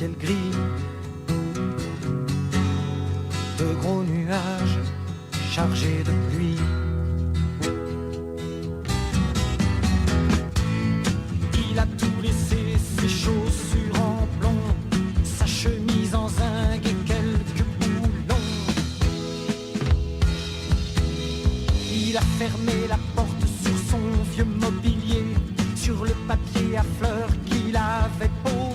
ciel gris, de gros nuages chargés de pluie. Il a tout laissé, ses chaussures en plomb, sa chemise en zinc et quelques boulons. Il a fermé la porte sur son vieux mobilier, sur le papier à fleurs qu'il avait posé.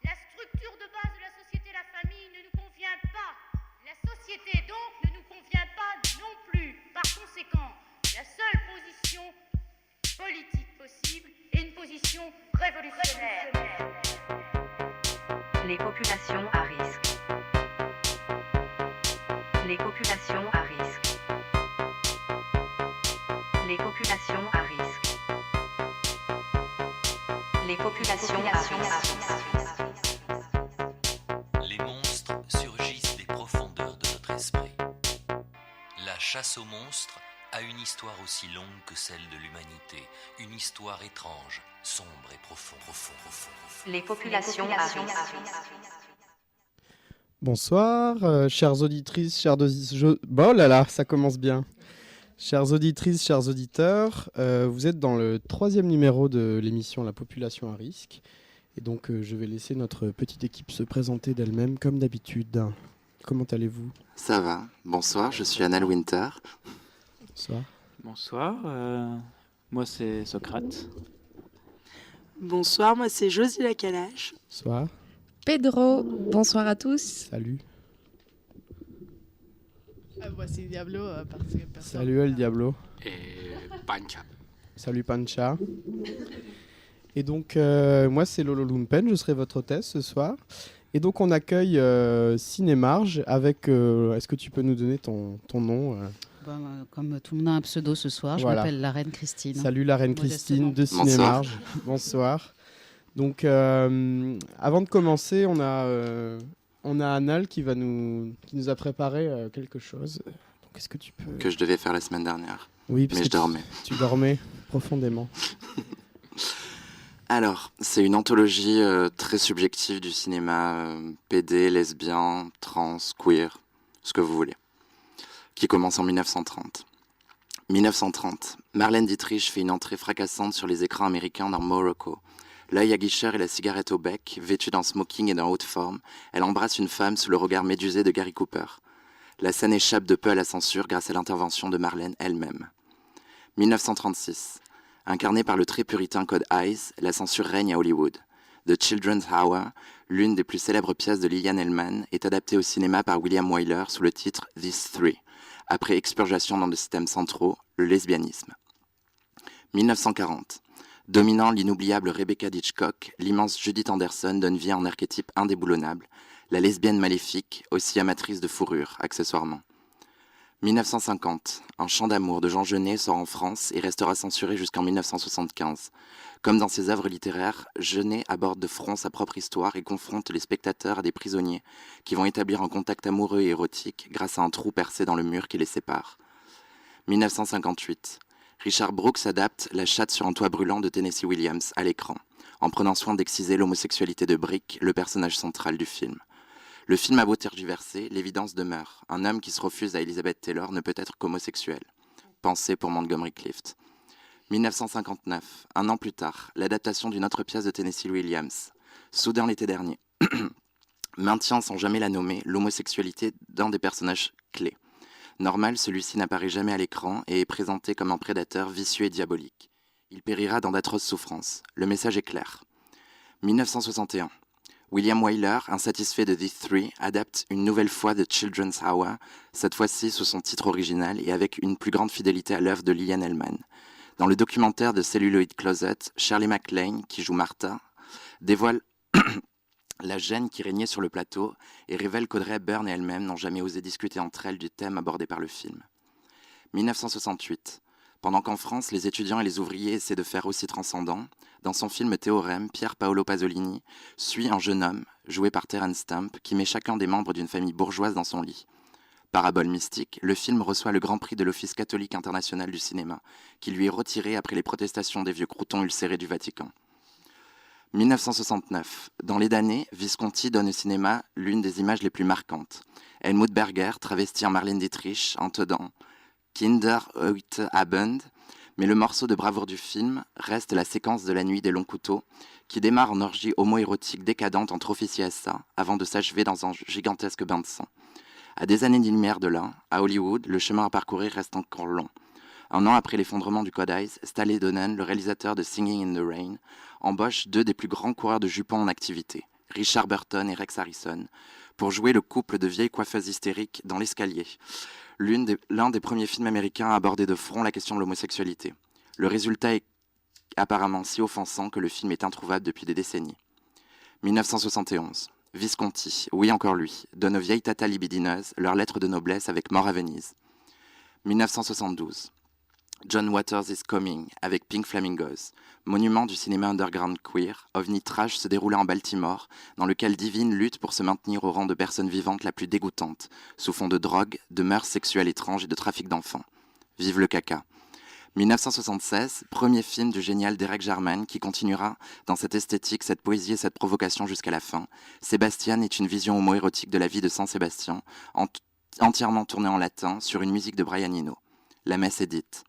La structure de base de la société, la famille, ne nous convient pas. La société, donc, ne nous convient pas non plus. Par conséquent, la seule position politique possible est une position révolutionnaire. Les populations à risque. Les populations à risque. Les populations à risque. Les populations à risque. Les monstres surgissent des profondeurs de notre esprit. La chasse aux monstres a une histoire aussi longue que celle de l'humanité, une histoire étrange, sombre et profonde. Les populations à risque. Bonsoir, chères auditrices, chers auditeurs. Oh là là, ça commence bien. Chères auditrices, chers auditeurs, vous êtes dans le 3e numéro de l'émission La population à risque. Et donc, je vais laisser notre petite équipe se présenter d'elle-même comme d'habitude. Comment allez-vous ? Ça va. Bonsoir, je suis Annelle Winter. Bonsoir. Bonsoir, moi c'est Socrate. Bonsoir, moi c'est Josie Lacalache. Bonsoir. Pedro, bonsoir à tous. Salut. Voici Diablo. Salut El Diablo. Et Pancha. Salut Pancha. Et donc, moi c'est Lolo Lumpen, je serai votre hôtesse ce soir. Et donc on accueille Cinémarge avec... est-ce que tu peux nous donner ton nom Comme tout le monde a un pseudo ce soir, je m'appelle la Reine Christine. Salut la Reine Christine de Cinémarge. Bonsoir. Donc avant de commencer, on a Annal qui nous a préparé quelque chose. Donc est-ce que tu peux... Que je devais faire la semaine dernière. Oui, parce mais que je dormais. Tu dormais profondément. Alors, c'est une anthologie très subjective du cinéma PD, lesbien, trans, queer, ce que vous voulez, qui commence en 1930. 1930, Marlène Dietrich fait une entrée fracassante sur les écrans américains dans Morocco. L'œil aguicheur et la cigarette au bec, vêtue d'un smoking et d'un haut de forme, elle embrasse une femme sous le regard médusé de Gary Cooper. La scène échappe de peu à la censure grâce à l'intervention de Marlène elle-même. 1936. Incarnée par le très puritain Code Eyes, la censure règne à Hollywood. The Children's Hour, l'une des plus célèbres pièces de Lillian Hellman, est adaptée au cinéma par William Wyler sous le titre These Three, après expurgation dans le système centraux, le lesbianisme. 1940. Dominant l'inoubliable Rebecca Hitchcock, l'immense Judith Anderson donne vie à un archétype indéboulonnable, la lesbienne maléfique, aussi amatrice de fourrure, accessoirement. 1950. Un chant d'amour de Jean Genet sort en France et restera censuré jusqu'en 1975. Comme dans ses œuvres littéraires, Genet aborde de front sa propre histoire et confronte les spectateurs à des prisonniers qui vont établir un contact amoureux et érotique grâce à un trou percé dans le mur qui les sépare. 1958. Richard Brooks adapte La chatte sur un toit brûlant de Tennessee Williams à l'écran, en prenant soin d'exciser l'homosexualité de Brick, le personnage central du film. Le film a beau tergiverser, l'évidence demeure. Un homme qui se refuse à Elizabeth Taylor ne peut être qu'homosexuel. Pensée pour Montgomery Clift. 1959, un an plus tard, l'adaptation d'une autre pièce de Tennessee Williams. Soudain l'été dernier. Maintient sans jamais la nommer l'homosexualité d'un des personnages clés. Normal, celui-ci n'apparaît jamais à l'écran et est présenté comme un prédateur vicieux et diabolique. Il périra dans d'atroces souffrances. Le message est clair. 1961. William Wyler, insatisfait de These Three, adapte une nouvelle fois The Children's Hour, cette fois-ci sous son titre original et avec une plus grande fidélité à l'œuvre de Lillian Hellman. Dans le documentaire de Celluloid Closet, Shirley MacLaine, qui joue Martha, dévoile la gêne qui régnait sur le plateau et révèle qu'Audrey Hepburn et elle-même n'ont jamais osé discuter entre elles du thème abordé par le film. 1968. Pendant qu'en France, les étudiants et les ouvriers essaient de faire aussi transcendant, dans son film Théorème, Pier Paolo Pasolini suit un jeune homme, joué par Terence Stamp, qui met chacun des membres d'une famille bourgeoise dans son lit. Parabole mystique, le film reçoit le Grand Prix de l'Office catholique international du cinéma, qui lui est retiré après les protestations des vieux croutons ulcérés du Vatican. 1969. Dans les damnés, Visconti donne au cinéma l'une des images les plus marquantes. Helmut Berger, travesti en Marlène Dietrich, entonnant Kinder heute Abend, mais le morceau de bravoure du film reste la séquence de la nuit des longs couteaux, qui démarre en orgie homo-érotique décadente entre officiers SA, avant de s'achever dans un gigantesque bain de sang. À des années-lumière de là, à Hollywood, le chemin à parcourir reste encore long. Un an après l'effondrement du Codex, Stanley Donen, le réalisateur de Singing in the Rain, embauche deux des plus grands coureurs de jupons en activité, Richard Burton et Rex Harrison, pour jouer le couple de vieilles coiffeuses hystériques dans l'escalier, l'un des premiers films américains à aborder de front la question de l'homosexualité. Le résultat est apparemment si offensant que le film est introuvable depuis des décennies. 1971. Visconti, oui encore lui, donne aux vieilles tatas libidineuses leur lettre de noblesse avec Mort à Venise. 1972. John Waters is Coming, avec Pink Flamingos, monument du cinéma underground queer, ovni trash se déroulant en Baltimore, dans lequel Divine lutte pour se maintenir au rang de personne vivante la plus dégoûtante, sous fond de drogue, de mœurs sexuelles étranges et de trafic d'enfants. Vive le caca. 1976, premier film du génial Derek Jarman qui continuera dans cette esthétique, cette poésie et cette provocation jusqu'à la fin. Sébastien est une vision homo-érotique de la vie de Saint Sébastien, entièrement tournée en latin sur une musique de Brian Eno. La messe est dite.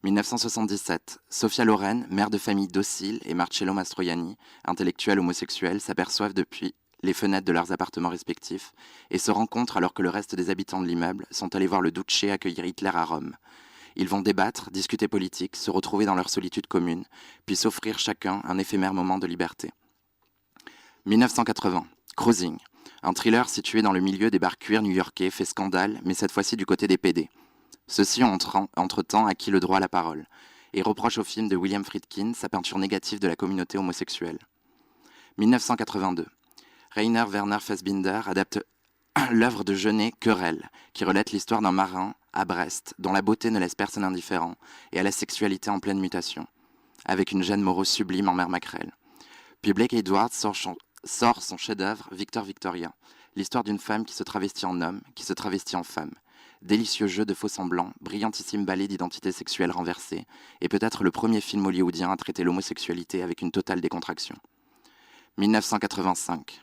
1977, Sophia Loren, mère de famille docile, et Marcello Mastroianni, intellectuel homosexuel, s'aperçoivent depuis les fenêtres de leurs appartements respectifs et se rencontrent alors que le reste des habitants de l'immeuble sont allés voir le Duce accueillir Hitler à Rome. Ils vont débattre, discuter politique, se retrouver dans leur solitude commune, puis s'offrir chacun un éphémère moment de liberté. 1980, Cruising, un thriller situé dans le milieu des bars cuir new-yorkais, fait scandale, mais cette fois-ci du côté des PD. Ceux-ci ont entre-temps acquis le droit à la parole, et reprochent au film de William Friedkin sa peinture négative de la communauté homosexuelle. 1982, Rainer Werner Fassbinder adapte l'œuvre de Jeunet Querelle, qui relate l'histoire d'un marin à Brest, dont la beauté ne laisse personne indifférent, et à la sexualité en pleine mutation, avec une Jeanne Moreau sublime en mère Maquerelle. Puis Blake Edwards sort son chef-d'œuvre Victor Victoria, l'histoire d'une femme qui se travestit en homme, qui se travestit en femme. Délicieux jeu de faux-semblants, brillantissime ballet d'identité sexuelle renversée, et peut-être le premier film hollywoodien à traiter l'homosexualité avec une totale décontraction. 1985.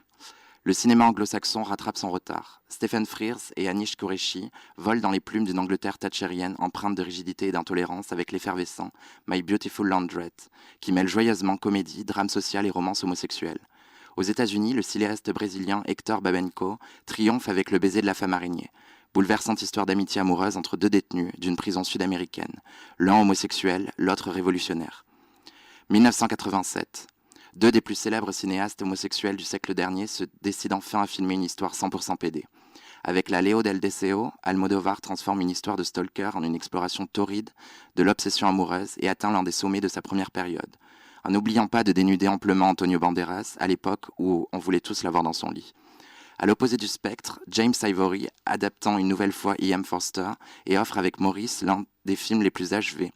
Le cinéma anglo-saxon rattrape son retard. Stephen Frears et Anish Qureshi volent dans les plumes d'une Angleterre thatchérienne empreinte de rigidité et d'intolérance avec l'effervescent My Beautiful Laundrette, qui mêle joyeusement comédie, drame social et romance homosexuelle. Aux États-Unis, le cinéaste brésilien Hector Babenco triomphe avec Le baiser de la femme araignée, bouleversante histoire d'amitié amoureuse entre deux détenus d'une prison sud-américaine, l'un homosexuel, l'autre révolutionnaire. 1987. Deux des plus célèbres cinéastes homosexuels du siècle dernier se décident enfin à filmer une histoire 100% PD. Avec la Leo del Deseo, Almodovar transforme une histoire de stalker en une exploration torride de l'obsession amoureuse et atteint l'un des sommets de sa première période, en n'oubliant pas de dénuder amplement Antonio Banderas à l'époque où on voulait tous l'avoir dans son lit. À l'opposé du spectre, James Ivory, adaptant une nouvelle fois E.M. Forster, et offre avec Maurice l'un des films les plus achevés.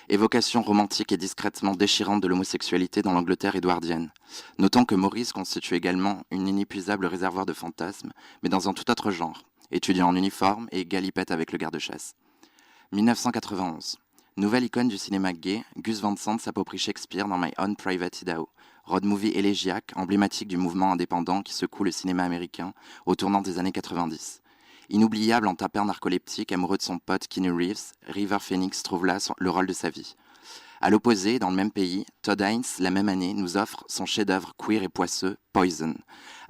Évocation romantique et discrètement déchirante de l'homosexualité dans l'Angleterre édouardienne. Notons que Maurice constitue également une inépuisable réservoir de fantasmes, mais dans un tout autre genre, étudiant en uniforme et galipette avec le garde-chasse. 1991. Nouvelle icône du cinéma gay, Gus Van Sant s'approprie Shakespeare dans My Own Private Idaho, road movie élégiaque, emblématique du mouvement indépendant qui secoue le cinéma américain au tournant des années 90. Inoubliable en tapeur narcoleptique, amoureux de son pote Keanu Reeves, River Phoenix trouve là le rôle de sa vie. À l'opposé, dans le même pays, Todd Haynes, la même année, nous offre son chef-d'œuvre queer et poisseux, Poison,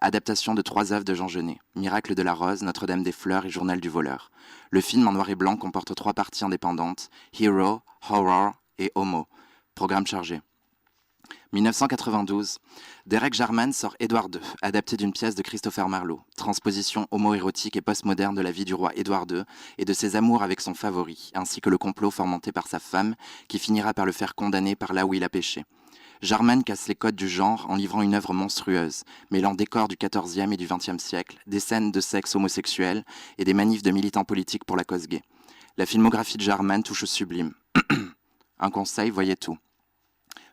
adaptation de 3 œuvres de Jean Genet, Miracle de la Rose, Notre-Dame des Fleurs et Journal du Voleur. Le film en noir et blanc comporte 3 parties indépendantes, Hero, Horror et Homo. Programme chargé. 1992, Derek Jarman sort Édouard II, adapté d'une pièce de Christopher Marlowe, transposition homo-érotique et postmoderne de la vie du roi Édouard II et de ses amours avec son favori, ainsi que le complot fomenté par sa femme, qui finira par le faire condamner par là où il a péché. Jarman casse les codes du genre en livrant une œuvre monstrueuse, mêlant décors du XIVe et du XXe siècle, des scènes de sexe homosexuel et des manifs de militants politiques pour la cause gay. La filmographie de Jarman touche au sublime. Un conseil, voyez tout.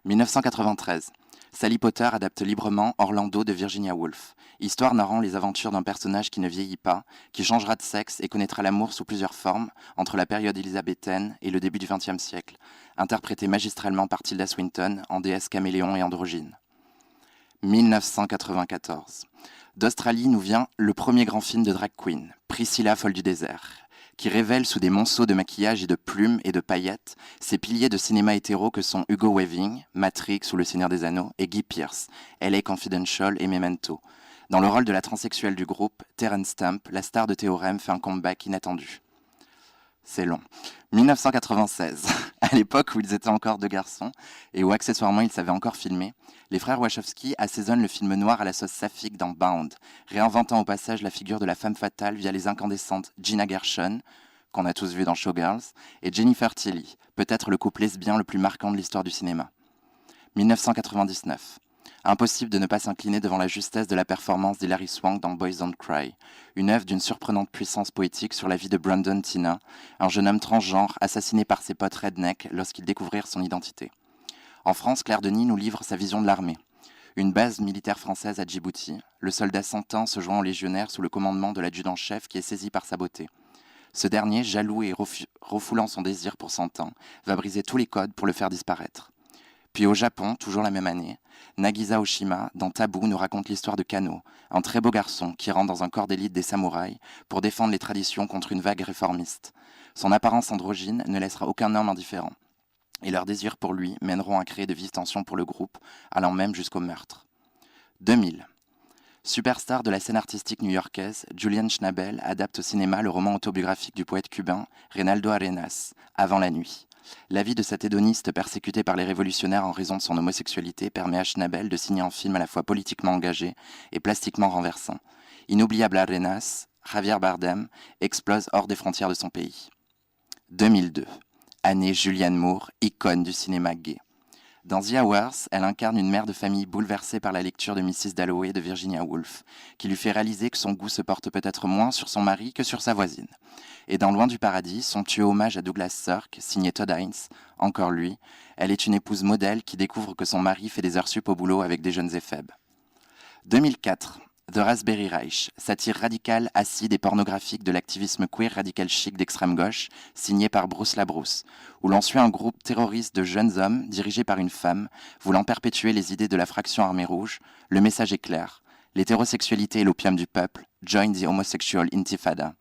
1993. Sally Potter adapte librement Orlando de Virginia Woolf, histoire narrant les aventures d'un personnage qui ne vieillit pas, qui changera de sexe et connaîtra l'amour sous plusieurs formes entre la période élisabéthaine et le début du XXe siècle, interprétée magistralement par Tilda Swinton en déesse caméléon et androgyne. 1994. D'Australie nous vient le premier grand film de drag queen, Priscilla folle du désert, qui révèle sous des monceaux de maquillage et de plumes et de paillettes ces piliers de cinéma hétéro que sont Hugo Weaving, Matrix ou Le Seigneur des Anneaux, et Guy Pearce, LA Confidential et Memento. Dans le rôle de la transsexuelle du groupe, Terence Stamp, la star de Théorème, fait un comeback inattendu. C'est long. 1996, à l'époque où ils étaient encore deux garçons et où accessoirement ils savaient encore filmer, les frères Wachowski assaisonnent le film noir à la sauce saphique dans Bound, réinventant au passage la figure de la femme fatale via les incandescentes Gina Gershon, qu'on a tous vu dans Showgirls, et Jennifer Tilly, peut-être le couple lesbien le plus marquant de l'histoire du cinéma. 1999. Impossible de ne pas s'incliner devant la justesse de la performance d'Hilary Swank dans Boys Don't Cry, une œuvre d'une surprenante puissance poétique sur la vie de Brandon Teena, un jeune homme transgenre assassiné par ses potes redneck lorsqu'ils découvrirent son identité. En France, Claire Denis nous livre sa vision de l'armée. Une base militaire française à Djibouti, le soldat Santin se joint aux légionnaires sous le commandement de l'adjudant-chef qui est saisi par sa beauté. Ce dernier, jaloux et refoulant son désir pour Santin, va briser tous les codes pour le faire disparaître. Puis au Japon, toujours la même année, Nagisa Oshima, dans Taboo, nous raconte l'histoire de Kano, un très beau garçon qui rentre dans un corps d'élite des samouraïs pour défendre les traditions contre une vague réformiste. Son apparence androgyne ne laissera aucun homme indifférent. Et leurs désirs pour lui mèneront à créer de vives tensions pour le groupe, allant même jusqu'au meurtre. 2000. Superstar de la scène artistique new-yorkaise, Julian Schnabel adapte au cinéma le roman autobiographique du poète cubain Reynaldo Arenas, Avant la nuit. La vie de cet hédoniste persécuté par les révolutionnaires en raison de son homosexualité permet à Schnabel de signer un film à la fois politiquement engagé et plastiquement renversant. Inoubliable Arenas, Javier Bardem explose hors des frontières de son pays. 2002. Année Julianne Moore, icône du cinéma gay. Dans The Hours, elle incarne une mère de famille bouleversée par la lecture de Mrs. Dalloway de Virginia Woolf, qui lui fait réaliser que son goût se porte peut-être moins sur son mari que sur sa voisine. Et dans Loin du paradis, somptueux hommage à Douglas Sirk, signé Todd Haynes, encore lui, elle est une épouse modèle qui découvre que son mari fait des heures sup au boulot avec des jeunes éphèbes. 2004. The Raspberry Reich, satire radicale, acide et pornographique de l'activisme queer radical chic d'extrême gauche, signé par Bruce LaBruce, où l'on suit un groupe terroriste de jeunes hommes dirigé par une femme, voulant perpétuer les idées de la fraction armée rouge. Le message est clair. L'hétérosexualité est l'opium du peuple. Join the homosexual intifada.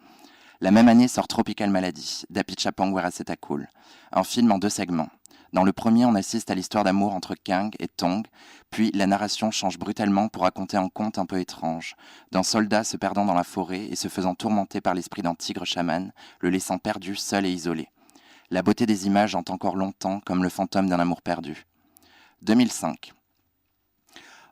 La même année sort Tropical Malady, d'Apichatpong Weerasethakul, un film en 2 segments. Dans le premier, on assiste à l'histoire d'amour entre Kang et Tong, puis la narration change brutalement pour raconter un conte un peu étrange, d'un soldat se perdant dans la forêt et se faisant tourmenter par l'esprit d'un tigre chaman, le laissant perdu, seul et isolé. La beauté des images hante encore longtemps comme le fantôme d'un amour perdu. 2005.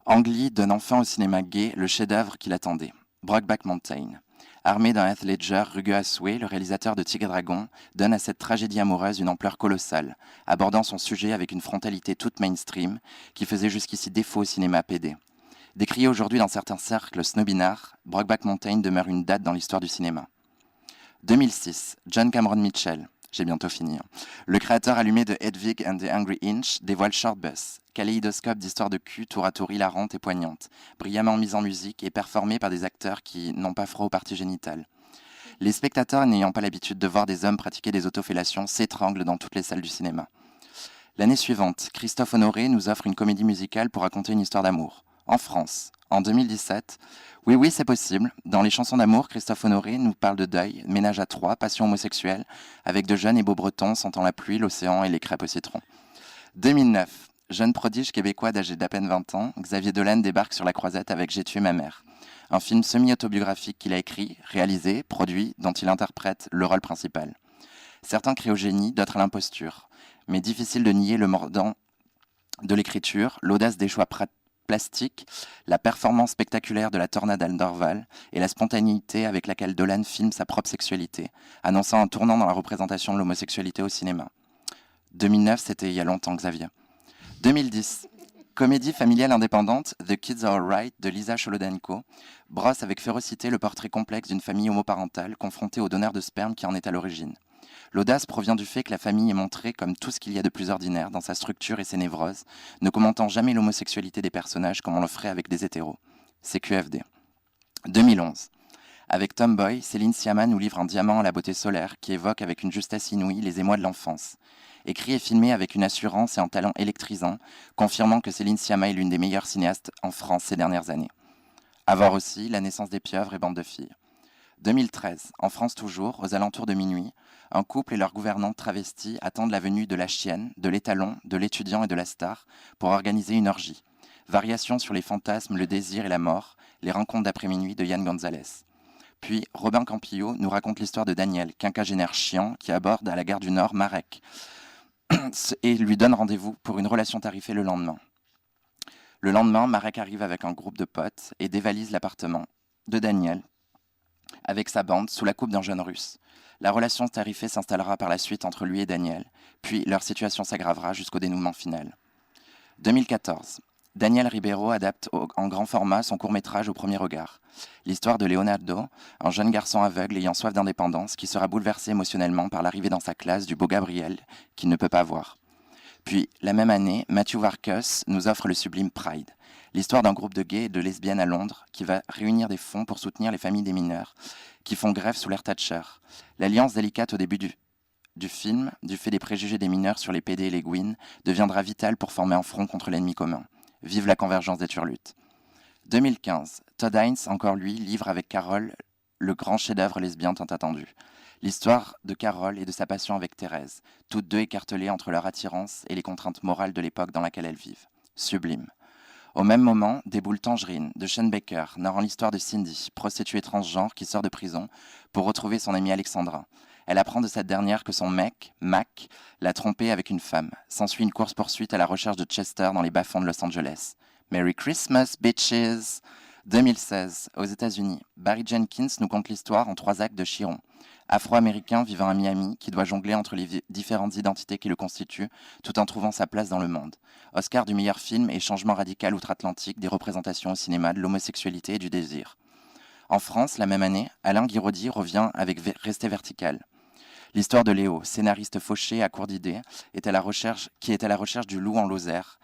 Ang Lee donne enfin au cinéma gay le chef-d'œuvre qu'il attendait, Brokeback Mountain. Armé d'un Heath Ledger rugueux à souhait, le réalisateur de Tigre et Dragon donne à cette tragédie amoureuse une ampleur colossale, abordant son sujet avec une frontalité toute mainstream qui faisait jusqu'ici défaut au cinéma PD. Décrié aujourd'hui dans certains cercles snobinards, Brokeback Mountain demeure une date dans l'histoire du cinéma. 2006, John Cameron Mitchell, j'ai bientôt fini. Le créateur allumé de Hedwig and the Angry Inch dévoile Short Bus, kaléidoscope d'histoires de cul tour à tour hilarantes et poignantes, brillamment mise en musique et performée par des acteurs qui n'ont pas froid aux parties génitales. Les spectateurs n'ayant pas l'habitude de voir des hommes pratiquer des autofellations s'étranglent dans toutes les salles du cinéma. L'année suivante, Christophe Honoré nous offre une comédie musicale pour raconter une histoire d'amour. En France, en 2017, oui, c'est possible. Dans les chansons d'amour, Christophe Honoré nous parle de deuil, ménage à 3, passion homosexuelle, avec de jeunes et beaux bretons sentant la pluie, l'océan et les crêpes au citron. 2009, jeune prodige québécois d'âge d'à peine 20 ans, Xavier Dolan débarque sur la croisette avec J'ai tué ma mère. Un film semi-autobiographique qu'il a écrit, réalisé, produit, dont il interprète le rôle principal. Certains crient au génie, d'autres à l'imposture. Mais difficile de nier le mordant de l'écriture, l'audace des choix plastique, la performance spectaculaire de la tornade Dorval et la spontanéité avec laquelle Dolan filme sa propre sexualité, annonçant un tournant dans la représentation de l'homosexualité au cinéma. 2009, c'était il y a longtemps, Xavier. 2010, comédie familiale indépendante, The Kids Are Alright de Lisa Cholodenko, brosse avec férocité le portrait complexe d'une famille homoparentale confrontée au donneur de sperme qui en est à l'origine. L'audace provient du fait que la famille est montrée comme tout ce qu'il y a de plus ordinaire dans sa structure et ses névroses, ne commentant jamais l'homosexualité des personnages comme on le ferait avec des hétéros. C'est QFD. 2011. Avec Tomboy, Céline Sciamma nous livre un diamant à la beauté solaire qui évoque avec une justesse inouïe les émois de l'enfance. Écrit et filmé avec une assurance et un talent électrisant, confirmant que Céline Sciamma est l'une des meilleures cinéastes en France ces dernières années. À voir aussi La naissance des pieuvres et Bande de filles. 2013, en France toujours, aux alentours de minuit, un couple et leur gouvernante travestie attendent la venue de la chienne, de l'étalon, de l'étudiant et de la star pour organiser une orgie. Variation sur les fantasmes, le désir et la mort, les rencontres d'après-minuit de Yann Gonzalez. Puis, Robin Campillo nous raconte l'histoire de Daniel, quinquagénaire chiant qui aborde à la gare du Nord Marek et lui donne rendez-vous pour une relation tarifée le lendemain. Le lendemain, Marek arrive avec un groupe de potes et dévalise l'appartement de Daniel avec sa bande sous la coupe d'un jeune russe. La relation tarifée s'installera par la suite entre lui et Daniel, puis leur situation s'aggravera jusqu'au dénouement final. 2014. Daniel Ribeiro adapte en grand format son court-métrage Au premier regard. L'histoire de Leonardo, un jeune garçon aveugle ayant soif d'indépendance qui sera bouleversé émotionnellement par l'arrivée dans sa classe du beau Gabriel qu'il ne peut pas voir. Puis, la même année, Matthew Varkas nous offre le sublime Pride, l'histoire d'un groupe de gays et de lesbiennes à Londres qui va réunir des fonds pour soutenir les familles des mineurs qui font grève sous l'ère Thatcher. L'alliance délicate au début du film, du fait des préjugés des mineurs sur les PD et les Gwyn, deviendra vitale pour former un front contre l'ennemi commun. Vive la convergence des turlutes. 2015, Todd Haynes, encore lui, livre avec Carole le grand chef-d'œuvre lesbien tant attendu. L'histoire de Carole et de sa passion avec Thérèse, toutes deux écartelées entre leur attirance et les contraintes morales de l'époque dans laquelle elles vivent. Sublime. Au même moment, déboule Tangerine, de Shane Baker, narrant l'histoire de Cindy, prostituée transgenre qui sort de prison pour retrouver son amie Alexandra. Elle apprend de cette dernière que son mec, Mac, l'a trompée avec une femme. S'ensuit une course-poursuite à la recherche de Chester dans les bas-fonds de Los Angeles. Merry Christmas, bitches! 2016, aux États-Unis, Barry Jenkins nous conte l'histoire en 3 actes de Chiron. Afro-américain vivant à Miami qui doit jongler entre les différentes identités qui le constituent tout en trouvant sa place dans le monde. Oscar du meilleur film et changement radical outre-Atlantique des représentations au cinéma de l'homosexualité et du désir. En France, la même année, Alain Guiraudy revient avec Rester vertical. L'histoire de Léo, scénariste fauché à court d'idées, qui est à la recherche du loup en Lozère,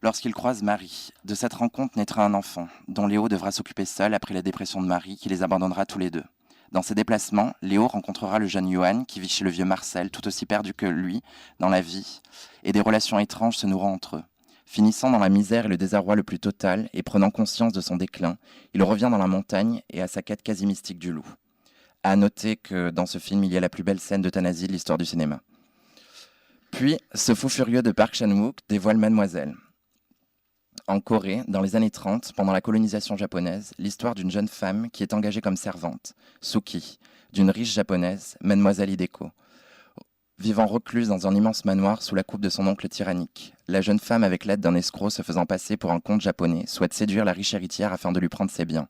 lorsqu'il croise Marie. De cette rencontre naîtra un enfant, dont Léo devra s'occuper seul après la dépression de Marie, qui les abandonnera tous les deux. Dans ses déplacements, Léo rencontrera le jeune Johan, qui vit chez le vieux Marcel, tout aussi perdu que lui, dans la vie, et des relations étranges se noueront entre eux. Finissant dans la misère et le désarroi le plus total, et prenant conscience de son déclin, il revient dans la montagne et à sa quête quasi mystique du loup. À noter que dans ce film, il y a la plus belle scène d'euthanasie de l'histoire du cinéma. Puis, ce fou furieux de Park Chan-wook dévoile Mademoiselle. En Corée, dans les années 30, pendant la colonisation japonaise, l'histoire d'une jeune femme qui est engagée comme servante, Suki, d'une riche japonaise, Mademoiselle Hideko. Vivant recluse dans un immense manoir sous la coupe de son oncle tyrannique, la jeune femme, avec l'aide d'un escroc se faisant passer pour un comte japonais, souhaite séduire la riche héritière afin de lui prendre ses biens.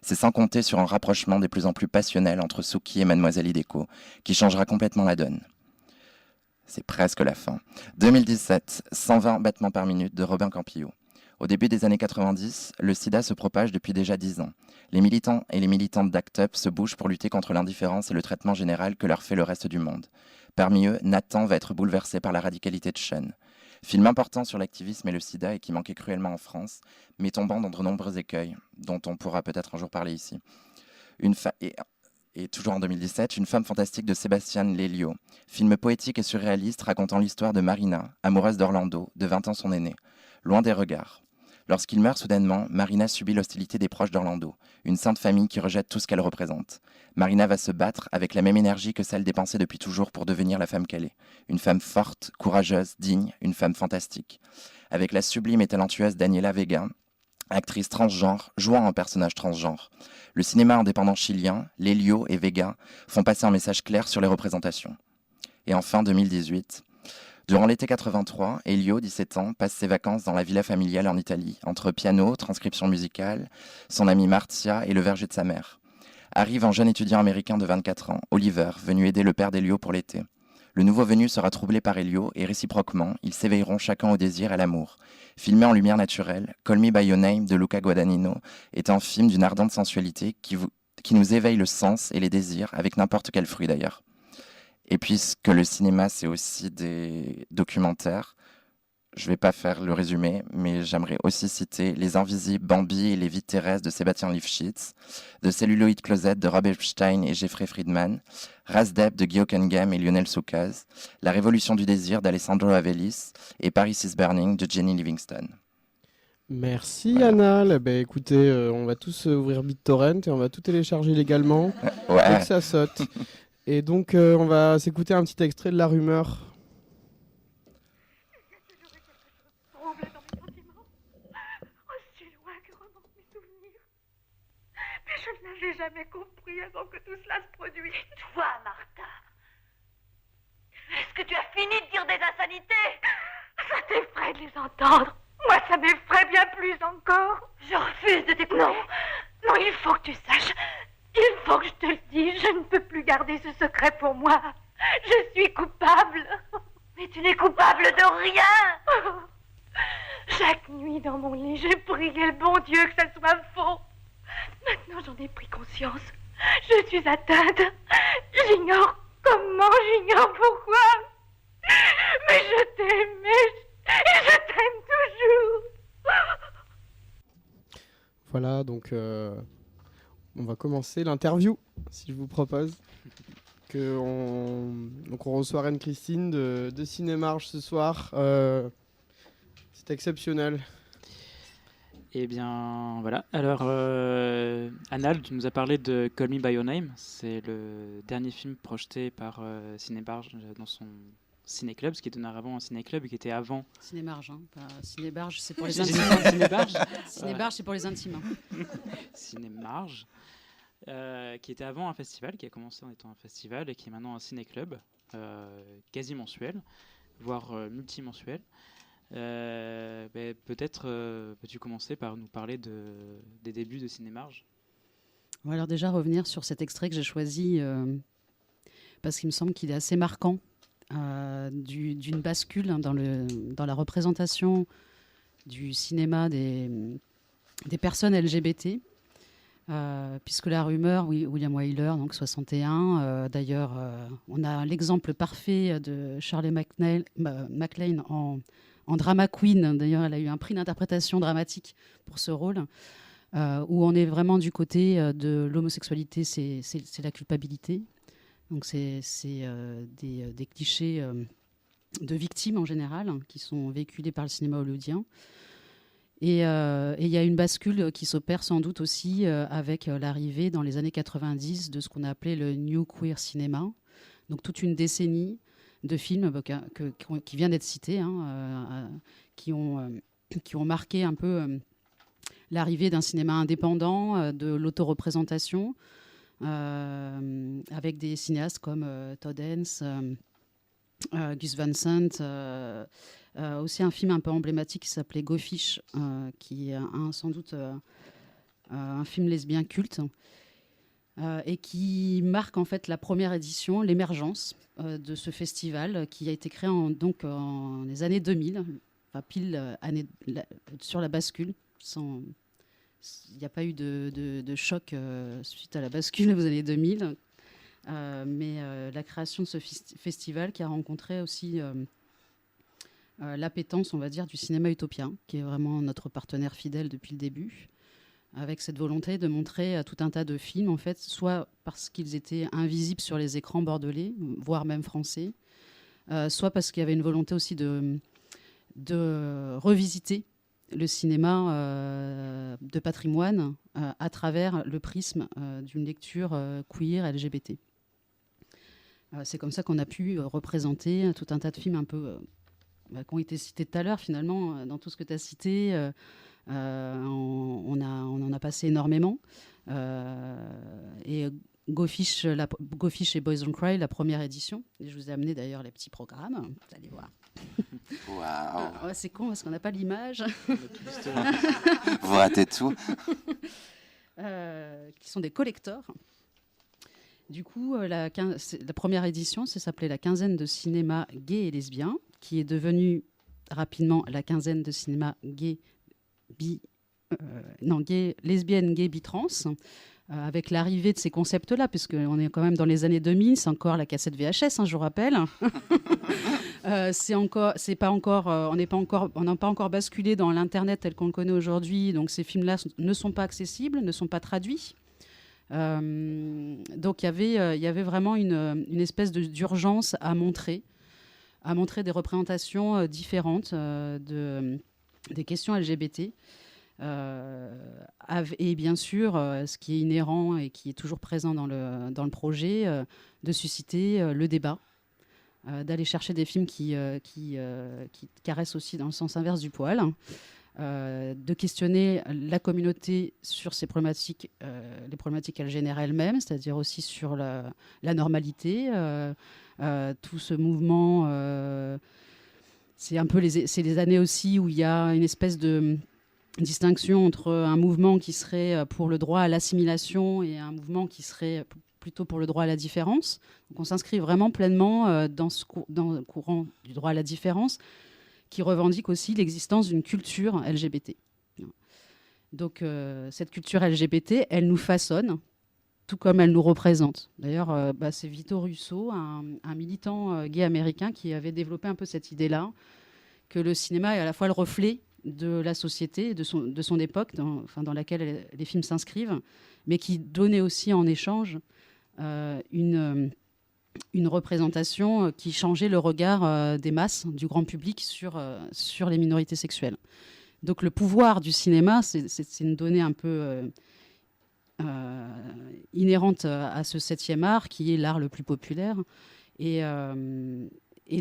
C'est sans compter sur un rapprochement de plus en plus passionnel entre Suki et Mademoiselle Hideko, qui changera complètement la donne. C'est presque la fin. 2017, 120 battements par minute de Robin Campillo. Au début des années 90, le sida se propage depuis déjà 10 ans. Les militants et les militantes d'ACT UP se bougent pour lutter contre l'indifférence et le traitement général que leur fait le reste du monde. Parmi eux, Nathan va être bouleversé par la radicalité de Sean. Film important sur l'activisme et le sida et qui manquait cruellement en France, mais tombant dans de nombreux écueils, dont on pourra peut-être un jour parler ici. Et toujours en 2017, Une femme fantastique de Sébastien Lelio. Film poétique et surréaliste racontant l'histoire de Marina, amoureuse d'Orlando, de 20 ans son aîné. Loin des regards. Lorsqu'il meurt soudainement, Marina subit l'hostilité des proches d'Orlando, une sainte famille qui rejette tout ce qu'elle représente. Marina va se battre avec la même énergie que celle dépensée depuis toujours pour devenir la femme qu'elle est. Une femme forte, courageuse, digne, une femme fantastique. Avec la sublime et talentueuse Daniela Vega, actrice transgenre, jouant un personnage transgenre. Le cinéma indépendant chilien, Lelio et Vega font passer un message clair sur les représentations. Et enfin, 2018... Durant l'été 83, Elio, 17 ans, passe ses vacances dans la villa familiale en Italie, entre piano, transcription musicale, son amie Martia et le verger de sa mère. Arrive un jeune étudiant américain de 24 ans, Oliver, venu aider le père d'Elio pour l'été. Le nouveau venu sera troublé par Elio et réciproquement, ils s'éveilleront chacun au désir et à l'amour. Filmé en lumière naturelle, Call Me By Your Name de Luca Guadagnino est un film d'une ardente sensualité qui nous éveille le sens et les désirs, avec n'importe quel fruit d'ailleurs. Et puisque le cinéma, c'est aussi des documentaires, je ne vais pas faire le résumé, mais j'aimerais aussi citer Les Invisibles, Bambi et Les Vies terrestres de Sébastien Lifshitz, The Celluloid Closet de Rob Epstein et Jeffrey Friedman, Rasdep de Guy Hockenheim et Lionel Soukaz, La Révolution du désir d'Alessandro Avellis et Paris is Burning de Jenny Livingston. Merci Anna. Ben, écoutez, on va tous ouvrir BitTorrent et on va tout télécharger légalement dès que ça saute. Et donc on va s'écouter un petit extrait de La Rumeur. Je n'avais jamais compris avant que tout cela se produise. Toi, Martha, est-ce que tu as fini de dire des insanités? Ça t'effraie de les entendre. Moi, ça m'effraie bien plus encore. Je refuse de t'écouter. Non, non, il faut que tu saches. Il faut que je te le dise. Je ne peux plus garder ce secret pour moi. Je suis coupable. Mais tu n'es coupable de rien. Chaque nuit dans mon lit, j'ai prié le bon Dieu que ça soit faux. Maintenant, j'en ai pris conscience. Je suis atteinte. J'ignore comment, j'ignore pourquoi. Mais je t'aimais et je t'aime toujours. Voilà, donc on va commencer l'interview, si je vous propose. Donc on reçoit Reine-Christine de Cinémarge ce soir. C'est exceptionnel. Eh bien, voilà. Alors, Anal, tu nous as parlé de Call Me By Your Name. C'est le dernier film projeté par Cinébarge dans son ciné-club, ce qui était auparavant un ciné-club et qui était avant... Cinémarge, hein, pas Cinébarge, c'est pour les intimes. Cinébarge. Cinébarge, c'est pour les intimes. Cinémarge, qui était avant un festival, qui a commencé en étant un festival et qui est maintenant un ciné-club quasi mensuel, voire multimensuel. Peut-être peux-tu commencer par nous parler des débuts de Cinémarge? On va alors déjà revenir sur cet extrait que j'ai choisi parce qu'il me semble qu'il est assez marquant d'une bascule dans la représentation du cinéma des personnes LGBT, puisque La Rumeur, William Wyler, donc 61, d'ailleurs on a l'exemple parfait de Shirley MacLaine en drama queen. D'ailleurs, elle a eu un prix d'interprétation dramatique pour ce rôle, où on est vraiment du côté de l'homosexualité, c'est la culpabilité. Donc, c'est des clichés de victimes en général, hein, qui sont véhiculés par le cinéma hollywoodien. Et il y a une bascule qui s'opère sans doute aussi avec l'arrivée dans les années 90 de ce qu'on a appelé le New Queer Cinema. Donc, toute une décennie de films qui vient d'être cités, hein, qui ont marqué un peu l'arrivée d'un cinéma indépendant, de l'autoreprésentation, avec des cinéastes comme Todd Haynes, Gus Van Sant, aussi un film un peu emblématique qui s'appelait Go Fish, qui est sans doute un film lesbien culte, et qui marque en fait la première édition, l'émergence de ce festival qui a été créé en les années 2000, enfin pile sur la bascule. Il n'y a pas eu de choc suite à la bascule aux années 2000, mais la création de ce festival qui a rencontré aussi l'appétence, on va dire, du cinéma utopien, qui est vraiment notre partenaire fidèle depuis le début, avec cette volonté de montrer tout un tas de films, en fait, soit parce qu'ils étaient invisibles sur les écrans bordelais, voire même français, soit parce qu'il y avait une volonté aussi de revisiter le cinéma de patrimoine à travers le prisme d'une lecture queer LGBT. C'est comme ça qu'on a pu représenter tout un tas de films un peu qui ont été cités tout à l'heure, finalement, dans tout ce que tu as cité. On en a passé énormément. Et Go Fish et Boys Don't Cry, la première édition. Et je vous ai amené d'ailleurs les petits programmes, vous allez voir. Waouh. Ouais, c'est con parce qu'on n'a pas l'image. Vous ratez tout. Qui sont des collectors. Du coup, la première édition, ça s'appelait la quinzaine de cinéma gay et lesbien, qui est devenue rapidement la quinzaine de cinéma gay, lesbienne, gay, bi-trans, avec l'arrivée de ces concepts-là, puisqu'on est quand même dans les années 2000, c'est encore la cassette VHS, hein, je vous rappelle. On n'a pas encore basculé dans l'Internet tel qu'on le connaît aujourd'hui, donc ces films-là ne sont pas accessibles, ne sont pas traduits. Donc il y avait vraiment une espèce d'urgence à montrer des représentations différentes des questions LGBT. Et bien sûr, ce qui est inhérent et qui est toujours présent dans le projet, de susciter le débat, d'aller chercher des films qui caressent aussi dans le sens inverse du poil, de questionner la communauté sur ces problématiques, les problématiques qu'elle génère elle-même, c'est-à-dire aussi sur la normalité, tout ce mouvement. C'est un peu c'est les années aussi où il y a une espèce de distinction entre un mouvement qui serait pour le droit à l'assimilation et un mouvement qui serait plutôt pour le droit à la différence. Donc on s'inscrit vraiment pleinement dans le courant du droit à la différence qui revendique aussi l'existence d'une culture LGBT. Donc cette culture LGBT, elle nous façonne, tout comme elle nous représente. D'ailleurs, c'est Vito Russo, un militant gay américain, qui avait développé un peu cette idée-là, que le cinéma est à la fois le reflet de la société, de son époque, dans laquelle les films s'inscrivent, mais qui donnait aussi en échange une représentation qui changeait le regard des masses, du grand public sur les minorités sexuelles. Donc le pouvoir du cinéma, c'est une donnée un peu inhérente à ce 7e art, qui est l'art le plus populaire, et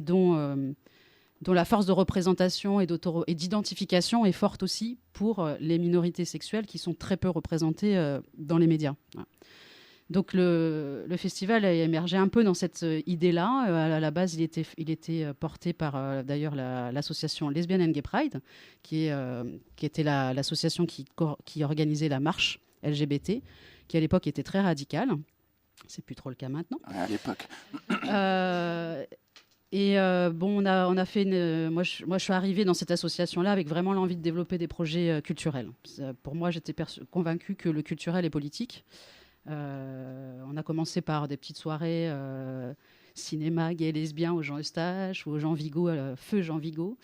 dont la force de représentation et d'identification est forte aussi pour les minorités sexuelles qui sont très peu représentées dans les médias. Voilà. Donc le festival a émergé un peu dans cette idée-là. À la base, il était porté par d'ailleurs l'association Lesbian and Gay Pride, qui était l'association qui organisait la marche LGBT, qui à l'époque était très radicale. C'est plus trop le cas maintenant. Ouais, à l'époque. On a fait moi, je suis arrivée dans cette association-là avec vraiment l'envie de développer des projets culturels. Pour moi, j'étais convaincue que le culturel est politique. On a commencé par des petites soirées cinéma gay et lesbien au Jean Eustache ou au Jean Vigo, feu Jean Vigo.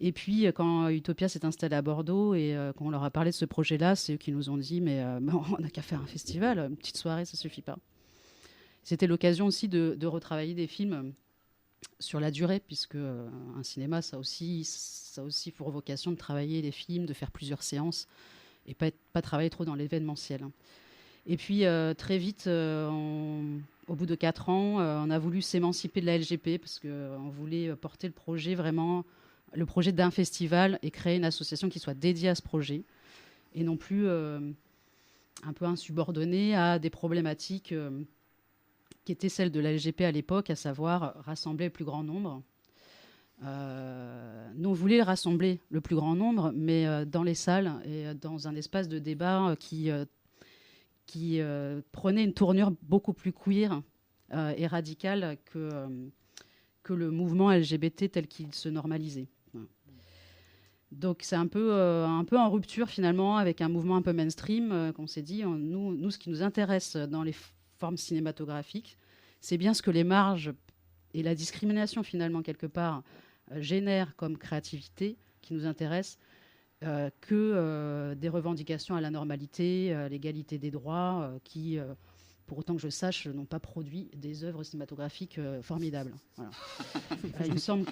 Et puis, quand Utopia s'est installé à Bordeaux et qu'on leur a parlé de ce projet-là, c'est eux qui nous ont dit mais on n'a qu'à faire un festival, une petite soirée, ça suffit pas. C'était l'occasion aussi de retravailler des films sur la durée, puisque un cinéma, ça a aussi pour vocation de travailler les films, de faire plusieurs séances et pas travailler trop dans l'événementiel. Et puis très vite, au bout de 4 ans, on a voulu s'émanciper de la LGP parce qu'on voulait porter le projet d'un festival et créer une association qui soit dédiée à ce projet et non plus un peu insubordonnée à des problématiques qui étaient celles de la LGP à l'époque, à savoir rassembler le plus grand nombre. Nous, on voulait rassembler le plus grand nombre, mais dans les salles et dans un espace de débat qui prenait une tournure beaucoup plus queer et radicale que le mouvement LGBT tel qu'il se normalisait. Voilà. Donc c'est un peu en rupture finalement avec un mouvement un peu mainstream qu'on s'est dit, nous, ce qui nous intéresse dans les formes cinématographiques, c'est bien ce que les marges et la discrimination finalement quelque part génèrent comme créativité qui nous intéresse, que des revendications à la normalité, à l'égalité des droits, qui, pour autant que je sache, n'ont pas produit des œuvres cinématographiques formidables. Voilà. Il me semble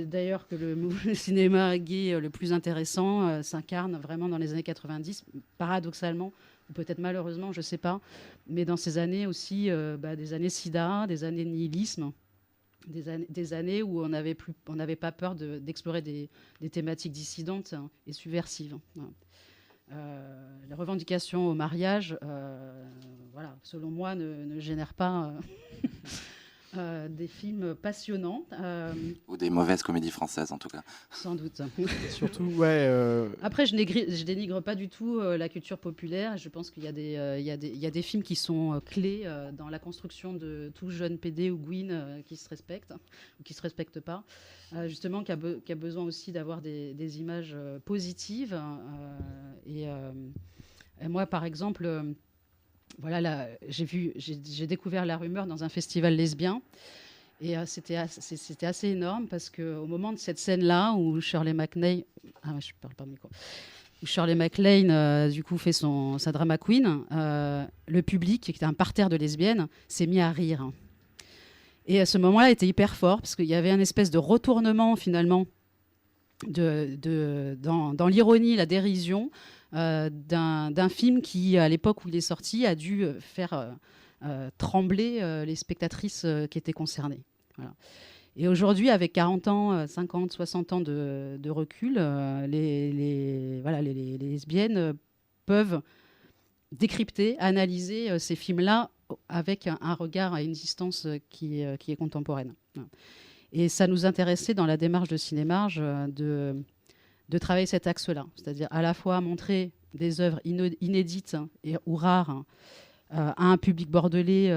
d'ailleurs que le cinéma gay le plus intéressant s'incarne vraiment dans les années 90, paradoxalement, ou peut-être malheureusement, je ne sais pas, mais dans ces années aussi, des années sida, des années de nihilisme, des années où on n'avait pas peur d'explorer des thématiques dissidentes et subversives. Voilà. Les revendications au mariage, selon moi, ne génèrent pas des films passionnants. Ou des mauvaises comédies françaises, en tout cas. Sans doute. Surtout, ouais. Après, je dénigre pas du tout la culture populaire. Je pense qu'il y a des films qui sont clés dans la construction de tout jeune PD ou Gwyn qui se respecte ou qui se respecte pas. Justement, qui a besoin aussi d'avoir des images positives. Et moi, par exemple, voilà, j'ai découvert La Rumeur dans un festival lesbien. Et c'était assez énorme parce qu'au moment de cette scène-là où Shirley MacLaine, je parle pas de micro, où Shirley MacLaine du coup fait sa drama queen, le public, qui était un parterre de lesbiennes, s'est mis à rire. Et à ce moment-là, était hyper fort parce qu'il y avait un espèce de retournement finalement dans l'ironie, la dérision d'un film qui, à l'époque où il est sorti, a dû faire trembler les spectatrices qui étaient concernées. Voilà. Et aujourd'hui, avec 40 ans, 50, 60 ans de recul, les lesbiennes peuvent décrypter, analyser ces films-là avec un regard et une distance qui est contemporaine. Voilà. Et ça nous intéressait dans la démarche de Cinémarge de travailler cet axe-là, c'est-à-dire à la fois montrer des œuvres inédites ou rares à un public bordelais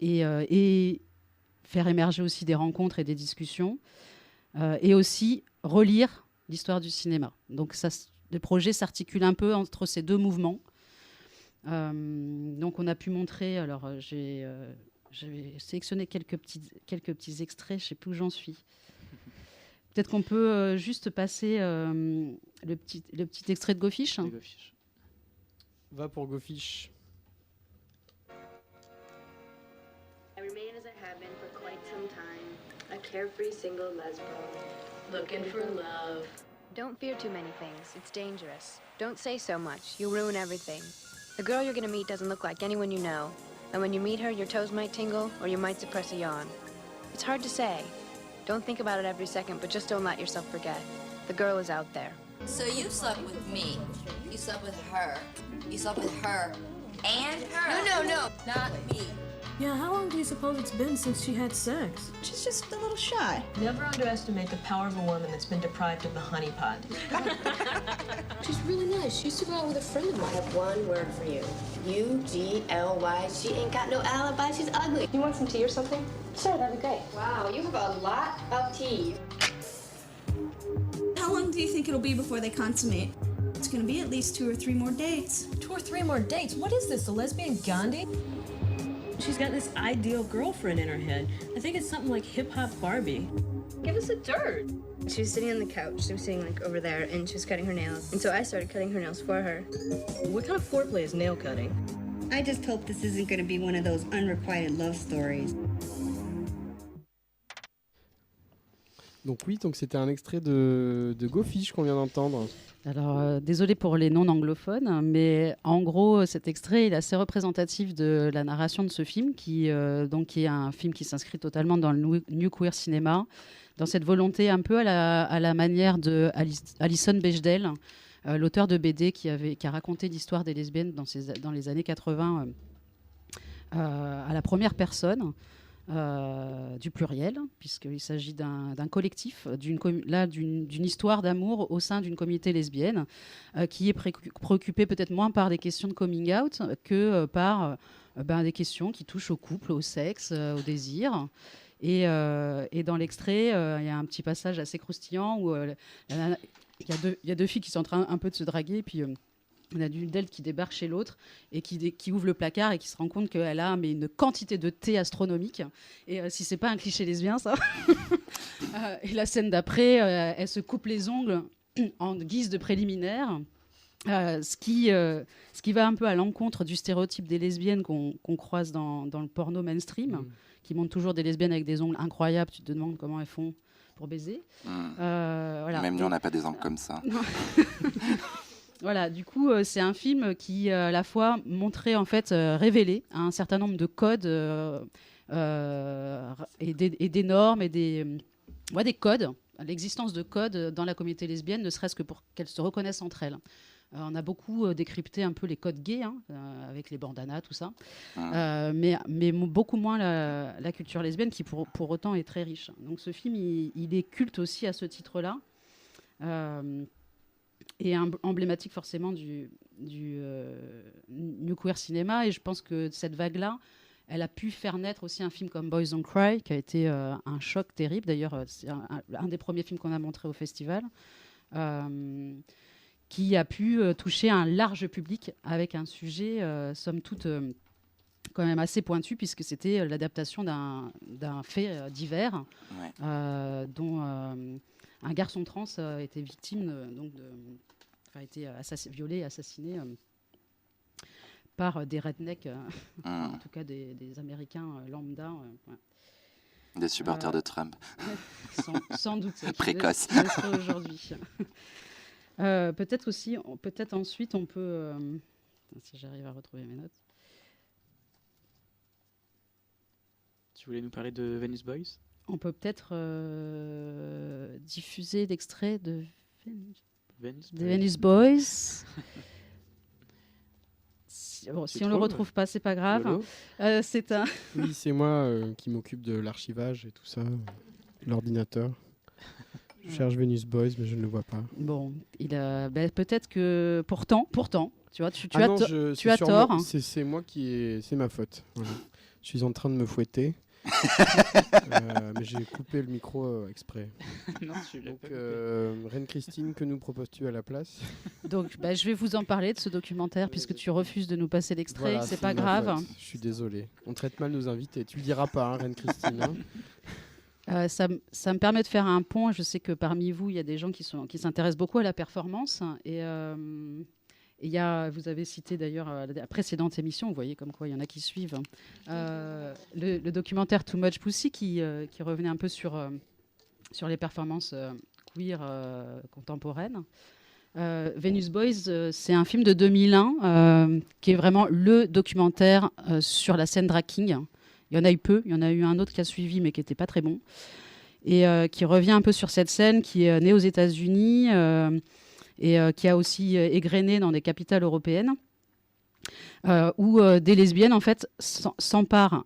et faire émerger aussi des rencontres et des discussions, et aussi relire l'histoire du cinéma. Donc le projet s'articule un peu entre ces deux mouvements. Donc on a pu montrer, alors j'ai sélectionné quelques petits extraits, je ne sais plus où j'en suis. Peut-être qu'on peut juste passer le petit extrait de Go Fish. Va pour Go Fish. I remain as I have been for quite some time, a carefree single lesbian, looking for love. Don't fear too many things. It's dangerous. Don't say so much. You'll ruin everything. The girl you're gonna meet doesn't look like anyone you know. And when you meet her, your toes might tingle or you might suppress a yawn. It's hard to say. Don't think about it every second, but just don't let yourself forget. The girl is out there. So you slept with me. You slept with her. You slept with her and her. No, not me. Yeah, how long do you suppose it's been since she had sex? She's just a little shy. Never underestimate the power of a woman that's been deprived of the honey pot. She's really nice. She used to go out with a friend of mine. I have one word for you. U-G-L-Y. She ain't got no alibi. She's ugly. You want some tea or something? Sure, that'd be great. Wow, you have a lot of tea. How long do you think it'll be before they consummate? It's gonna be at least 2 or 3 more dates. 2 or 3 more dates? What is this, a lesbian Gandhi? She's got this ideal girlfriend in her head. I think it's something like hip-hop Barbie. Give us a dirt. She was sitting on the couch. She was sitting like over there, and she was cutting her nails. And so I started cutting her nails for her. What kind of foreplay is nail cutting? I just hope this isn't going to be one of those unrequited love stories. Donc oui, donc c'était un extrait de Go Fish qu'on vient d'entendre. Alors, désolé pour les non-anglophones, mais en gros, cet extrait est assez représentatif de la narration de ce film, qui est un film qui s'inscrit totalement dans le New Queer Cinéma, dans cette volonté un peu à la manière de Alison Bechdel, l'auteur de BD qui a raconté l'histoire des lesbiennes dans les années 80 à la première personne. Du pluriel, puisqu'il s'agit d'un collectif, d'une histoire d'amour au sein d'une communauté lesbienne qui est préoccupée peut-être moins par des questions de coming out que par des questions qui touchent au couple, au sexe, au désir. Et dans l'extrait, il y a un petit passage assez croustillant où il y a deux filles qui sont en train un peu de se draguer, puis on a l'une d'elles qui débarque chez l'autre et qui ouvre le placard et qui se rend compte qu'elle a une quantité de thé astronomique. Et si c'est pas un cliché lesbien, ça. Et la scène d'après, elle se coupe les ongles en guise de préliminaire. Ce qui va un peu à l'encontre du stéréotype des lesbiennes qu'on croise dans le porno mainstream, qui montre toujours des lesbiennes avec des ongles incroyables. Tu te demandes comment elles font pour baiser. Voilà. Même nous, on n'a pas des ongles comme ça. Voilà, du coup, c'est un film qui, à la fois, montrait, en fait, révélait un certain nombre de codes et des normes et des codes, l'existence de codes dans la communauté lesbienne, ne serait-ce que pour qu'elles se reconnaissent entre elles. On a beaucoup décrypté un peu les codes gays, avec les bandanas, tout ça, mais beaucoup moins la culture lesbienne, qui pour autant est très riche. Donc ce film, il est culte aussi à ce titre-là. Et emblématique forcément du New Queer Cinéma. Et je pense que cette vague-là, elle a pu faire naître aussi un film comme Boys Don't Cry, qui a été un choc terrible. D'ailleurs, c'est un des premiers films qu'on a montré au festival, qui a pu toucher un large public avec un sujet, somme toute, quand même assez pointu, puisque c'était l'adaptation d'un fait divers dont un garçon trans était victime, a été violé et assassiné par des rednecks, en tout cas des Américains lambda. Des supporters de Trump. Sans doute. Précoce. Aujourd'hui. Peut-être ensuite on peut, si j'arrive à retrouver mes notes. Tu voulais nous parler de Venice Boys ? On peut peut-être diffuser l'extrait de Venice Boys. Si on ne le retrouve pas, c'est pas grave. C'est un. Oui, c'est moi qui m'occupe de l'archivage et tout ça, l'ordinateur. Je cherche Venus Boys, mais je ne le vois pas. Bon, peut-être que pourtant, tu vois, tu as tort. Hein. C'est moi c'est ma faute. Voilà. Je suis en train de me fouetter. Mais j'ai coupé le micro exprès. Non, donc, Reine Christine, que nous proposes-tu à la place ? Donc, je vais vous en parler de ce documentaire puisque tu refuses de nous passer l'extrait. Voilà, c'est pas grave. Je suis désolé. On traite mal nos invités. Tu le diras pas, hein, Reine Christine. Hein. Ça me permet de faire un pont. Je sais que parmi vous, il y a des gens qui s'intéressent beaucoup à la performance et vous avez cité d'ailleurs la précédente émission, vous voyez comme quoi il y en a qui suivent, le documentaire Too Much Pussy qui revenait un peu sur les performances queer contemporaines. Venus Boys, c'est un film de 2001 qui est vraiment le documentaire sur la scène drag king. Il y en a eu peu, il y en a eu un autre qui a suivi mais qui n'était pas très bon. Et qui revient un peu sur cette scène qui est née aux États-Unis et qui a aussi égrené dans des capitales européennes, où des lesbiennes en fait s'emparent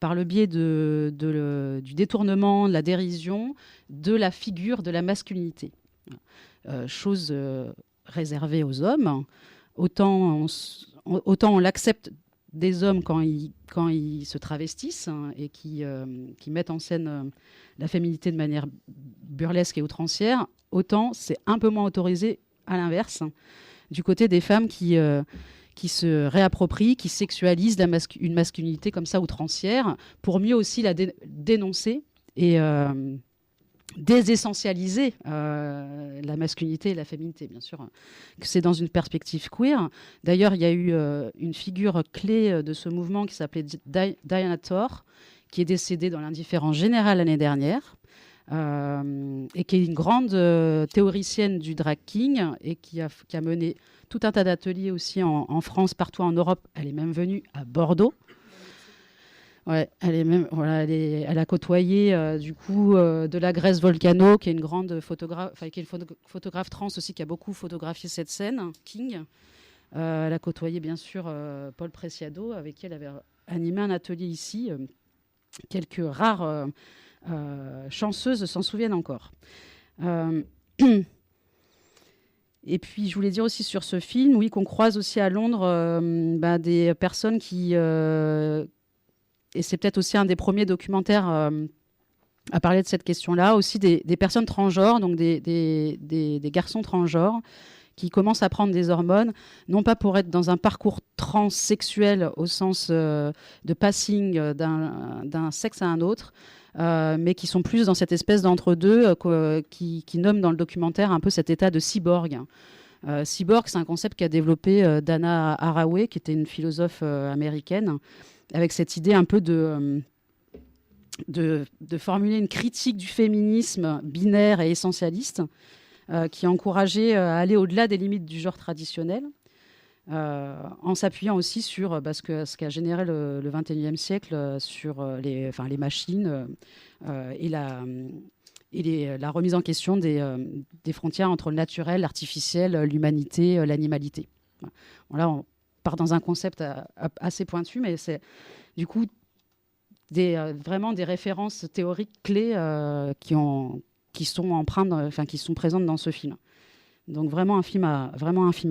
par le biais du détournement, de la dérision, de la figure de la masculinité. Chose réservée aux hommes. Autant on l'accepte des hommes quand ils se travestissent et qui mettent en scène la féminité de manière burlesque et outrancière, autant c'est un peu moins autorisé à l'inverse, du côté des femmes qui se réapproprient, qui sexualisent une masculinité comme ça outrancière, pour mieux aussi la dénoncer et désessentialiser la masculinité et la féminité, bien sûr, que c'est dans une perspective queer. D'ailleurs, il y a eu une figure clé de ce mouvement qui s'appelait Diana Tor, qui est décédée dans l'indifférence générale l'année dernière, et qui est une grande théoricienne du drag king et qui a mené tout un tas d'ateliers aussi en France, partout en Europe. Elle est même venue à Bordeaux. Ouais, elle a côtoyé du coup de la Grèce Volcano, qui est une grande photographe, qui est une photographe trans aussi, qui a beaucoup photographié cette scène, King. Elle a côtoyé bien sûr Paul Preciado, avec qui elle avait animé un atelier ici. Quelques rares chanceuses s'en souviennent encore. Et puis, je voulais dire aussi sur ce film, oui, qu'on croise aussi à Londres des personnes qui... et c'est peut-être aussi un des premiers documentaires à parler de cette question-là, aussi des personnes transgenres, donc des garçons transgenres, qui commencent à prendre des hormones, non pas pour être dans un parcours transsexuel au sens de passing d'un sexe à un autre, mais qui sont plus dans cette espèce d'entre-deux qui nomme dans le documentaire un peu cet état de cyborg. Cyborg, c'est un concept qu'a développé Dana Haraway, qui était une philosophe américaine, avec cette idée un peu de formuler une critique du féminisme binaire et essentialiste, qui encourageait à aller au-delà des limites du genre traditionnel, en s'appuyant aussi sur ce qu'a généré le XXIe siècle sur les machines et la remise en question des frontières entre le naturel, l'artificiel, l'humanité, l'animalité. Bon, là, on part dans un concept assez pointu, mais c'est du coup vraiment des références théoriques clés qui sont empreintes, qui sont présentes dans ce film. Donc vraiment un film à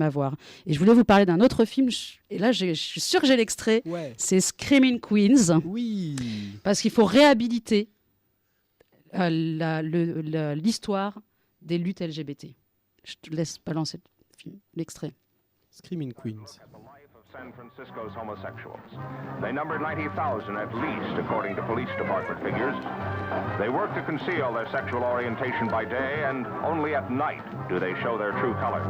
voir. Et je voulais vous parler d'un autre film, et là je suis sûre que j'ai l'extrait, c'est Screaming Queens. Oui. Parce qu'il faut réhabiliter l'histoire des luttes LGBT. Je te laisse balancer. l'extrait. Screaming Queens. San Francisco's homosexuals. They numbered 90,000 at least, according to police department figures. They work to conceal their sexual orientation by day, and only at night do they show their true colors.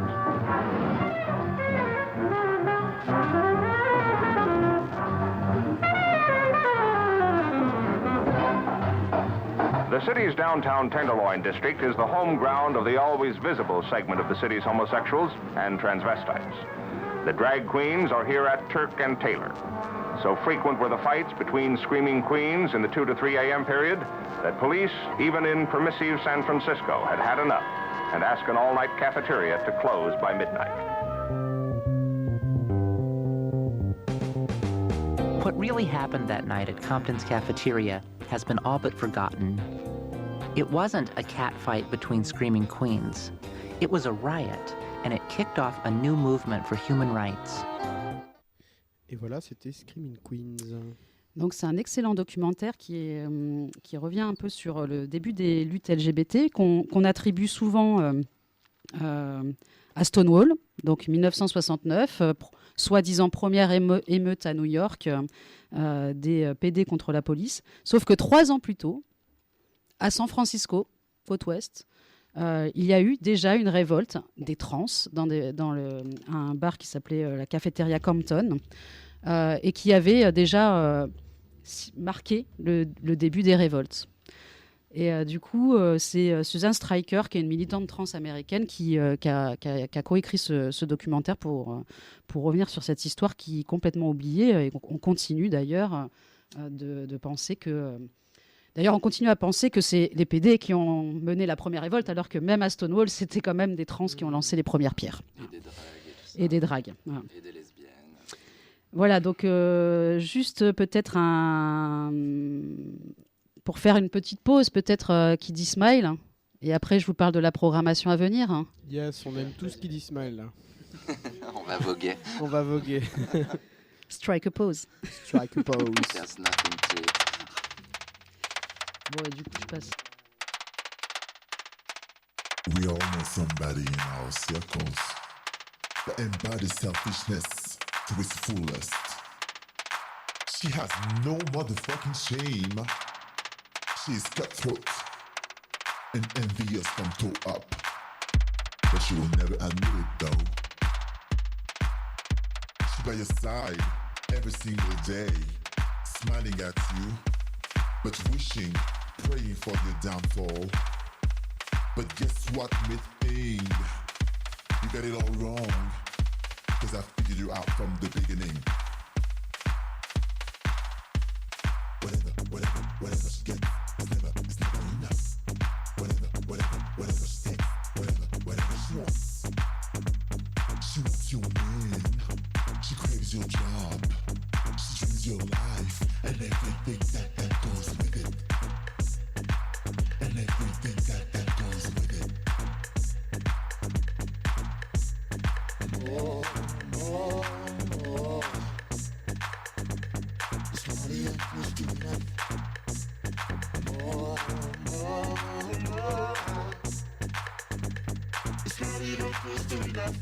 The city's downtown Tenderloin district is the home ground of the always visible segment of the city's homosexuals and transvestites. The drag queens are here at Turk and Taylor. So frequent were the fights between screaming queens in the 2 to 3 a.m. period that police, even in permissive San Francisco, had had enough and asked an all-night cafeteria to close by midnight. What really happened that night at Compton's cafeteria has been all but forgotten. It wasn't a cat fight between screaming queens. It was a riot. And it kicked off a new movement for human rights. Et voilà, c'était Screaming Queens. Donc c'est un excellent documentaire qui revient un peu sur le début des luttes LGBT qu'on attribue souvent à Stonewall, donc 1969, soi-disant première émeute à New York des PD contre la police. Sauf que 3 ans plus tôt, à San Francisco, côte ouest, il y a eu déjà une révolte des trans dans un bar qui s'appelait la Cafeteria Compton et qui avait déjà marqué le début des révoltes. Et du coup, c'est Susan Stryker, qui est une militante trans américaine, qui a coécrit ce documentaire pour revenir sur cette histoire qui est complètement oubliée. Et on continue d'ailleurs de penser que... D'ailleurs, on continue à penser que c'est les PD qui ont mené la première révolte, alors que même à Stonewall, c'était quand même des trans qui ont lancé les premières pierres. Et des dragues. Voilà. Et des lesbiennes. Voilà, donc juste peut-être pour faire une petite pause, peut-être Kiddy Smile, et après je vous parle de la programmation à venir. Yes, on aime tout ce Kiddy Smile là. On va voguer. On va voguer. Strike a pose. Strike a pose. There's nothing to it. Bon, et du coup, je passe. We all know somebody in our circles that embodies selfishness to its fullest. She has no motherfucking shame. She is cutthroat and envious from toe up. But she will never admit it though. She's by your side every single day, smiling at you, but wishing, praying for your downfall. But guess what, Miss Thing? You got it all wrong, cause I figured you out from the beginning. Whatever she gets, it's never enough. Whatever she takes, whatever she wants. She wants your man, she craves your job, she dreams your life, and everything that goes with it. And everything that goes with it. Somebody else was doing that. Somebody else was doing that.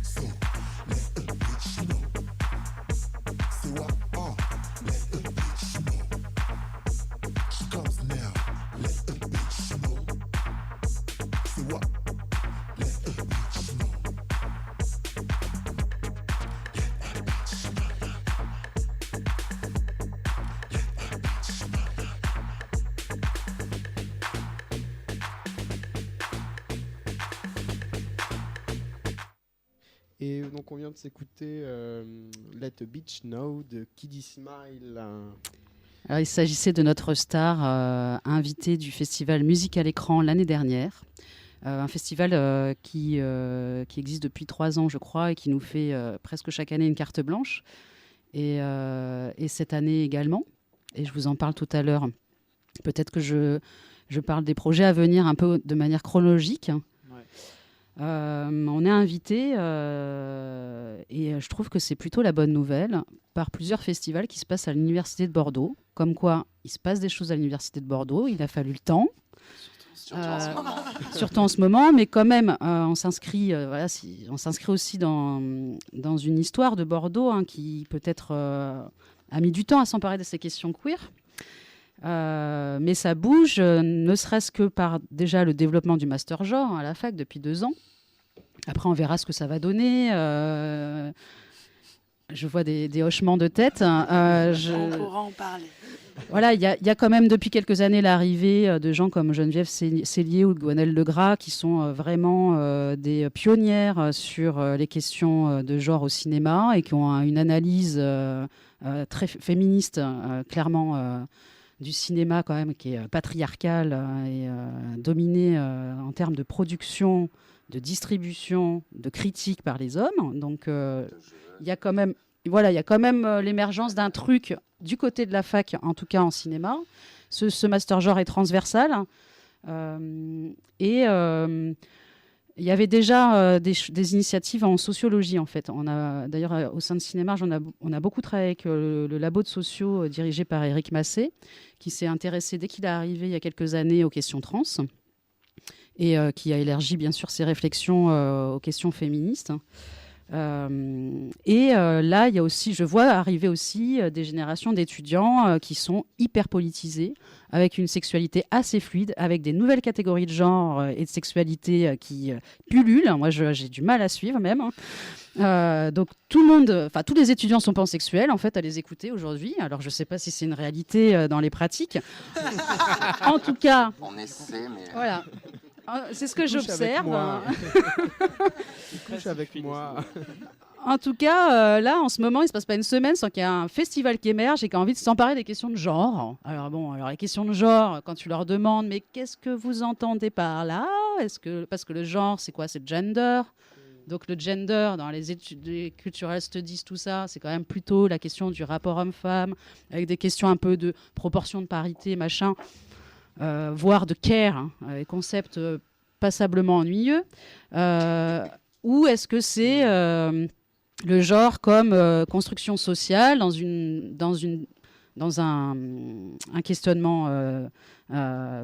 So let a bitch know. So let a bitch know. She comes now. Let a bitch know. Say what? Let a bitch know. Let a bitch know. Let a bitch know. Et donc on vient de s'écouter Let a Bitch Know de Kiddy Smile. Alors, il s'agissait de notre star invitée du festival Musique à l'écran l'année dernière. Un festival qui existe depuis 3 ans, je crois, et qui nous fait presque chaque année une carte blanche. Et cette année également. Et je vous en parle tout à l'heure. Peut-être que je parle des projets à venir un peu de manière chronologique. On est invité, et je trouve que c'est plutôt la bonne nouvelle, par plusieurs festivals qui se passent à l'Université de Bordeaux. Comme quoi, il se passe des choses à l'Université de Bordeaux, il a fallu le temps. surtout en ce moment, mais quand même, on s'inscrit aussi dans une histoire de Bordeaux qui peut-être a mis du temps à s'emparer de ces questions queer. Mais ça bouge, ne serait-ce que par déjà le développement du master genre à la fac depuis 2 ans. Après, on verra ce que ça va donner. Je vois des hochements de tête. On pourra en parler. Voilà, il y a quand même depuis quelques années l'arrivée de gens comme Geneviève Cellier ou Gwenaëlle Legras qui sont vraiment des pionnières sur les questions de genre au cinéma et qui ont une analyse très féministe, clairement, du cinéma quand même, qui est patriarcal et dominé en termes de production, de distribution, de critique par les hommes. Donc il y a quand même l'émergence d'un truc du côté de la fac, en tout cas en cinéma. Ce master genre est transversal. Et il y avait déjà des initiatives en sociologie, en fait. D'ailleurs, au sein de Cinéma, on a beaucoup travaillé avec le labo de sociaux dirigé par Éric Massé, qui s'est intéressé, dès qu'il est arrivé il y a quelques années, aux questions trans, et qui a élargi, bien sûr, ses réflexions aux questions féministes. Là, il y a aussi, je vois arriver aussi des générations d'étudiants qui sont hyper politisés, avec une sexualité assez fluide, avec des nouvelles catégories de genre et de sexualité qui pullulent. Moi, j'ai du mal à suivre même. Donc tous les étudiants sont pansexuels en fait à les écouter aujourd'hui. Alors je ne sais pas si c'est une réalité dans les pratiques. En tout cas, on essaie, mais voilà. C'est ce que j'observe. Il couche avec moi. En tout cas, là, en ce moment, il ne se passe pas une semaine sans qu'il y ait un festival qui émerge et qui a envie de s'emparer des questions de genre. Alors les questions de genre, quand tu leur demandes, mais qu'est-ce que vous entendez par là ? Parce que le genre, c'est quoi ? C'est gender. Donc le gender, dans les études des cultural studies, tout ça, c'est quand même plutôt la question du rapport homme-femme, avec des questions un peu de proportion de parité, machin. Voire de care, des concepts passablement ennuyeux, ou est-ce que c'est le genre comme construction sociale dans un questionnement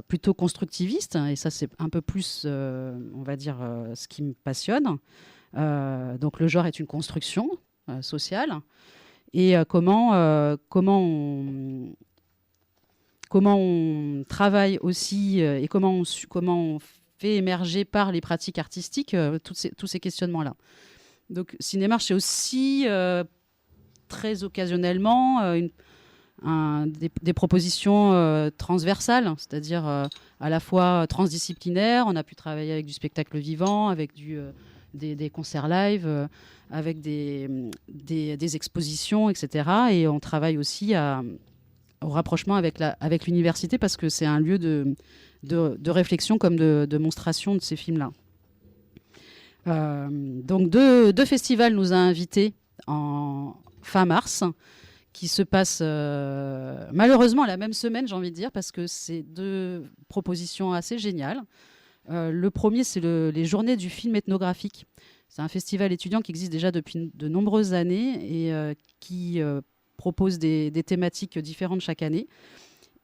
plutôt constructiviste, et ça c'est un peu plus, on va dire, ce qui me passionne. Donc le genre est une construction sociale, et comment on travaille aussi et comment on fait émerger par les pratiques artistiques tous ces questionnements-là. Donc Cinémarche, c'est aussi très occasionnellement des propositions transversales, c'est-à-dire à la fois transdisciplinaires. On a pu travailler avec du spectacle vivant, avec des concerts live, avec des expositions, etc. Et on travaille aussi au rapprochement avec l'université, parce que c'est un lieu de réflexion comme de démonstration de ces films-là. Donc deux festivals nous a invités en fin mars, qui se passent malheureusement la même semaine, j'ai envie de dire, parce que c'est 2 propositions assez géniales. Le premier, c'est les Journées du film ethnographique. C'est un festival étudiant qui existe déjà depuis de nombreuses années et qui propose des thématiques différentes chaque année.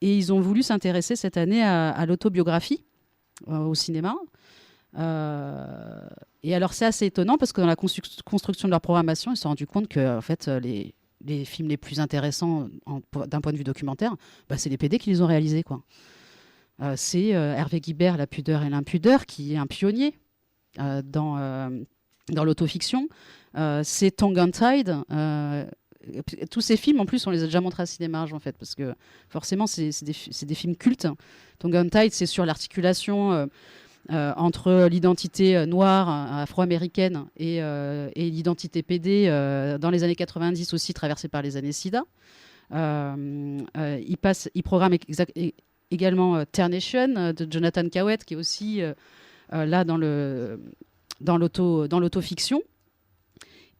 Et ils ont voulu s'intéresser cette année à l'autobiographie au cinéma. Et alors c'est assez étonnant parce que dans la construction de leur programmation, ils se sont rendus compte que en fait, les films les plus intéressants d'un point de vue documentaire, c'est les PD qui les ont réalisés, quoi. C'est Hervé Guibert, La pudeur et l'impudeur, qui est un pionnier dans l'autofiction. C'est Tongue Untied. Tous ces films, en plus, on les a déjà montrés à Cinémarge, en fait, parce que forcément, c'est des films cultes. Tongue Untied, c'est sur l'articulation entre l'identité noire, afro-américaine, et l'identité PD dans les années 90, aussi traversée par les années SIDA. Il programme également Tarnation de Jonathan Cowett, qui est aussi là dans l'autofiction.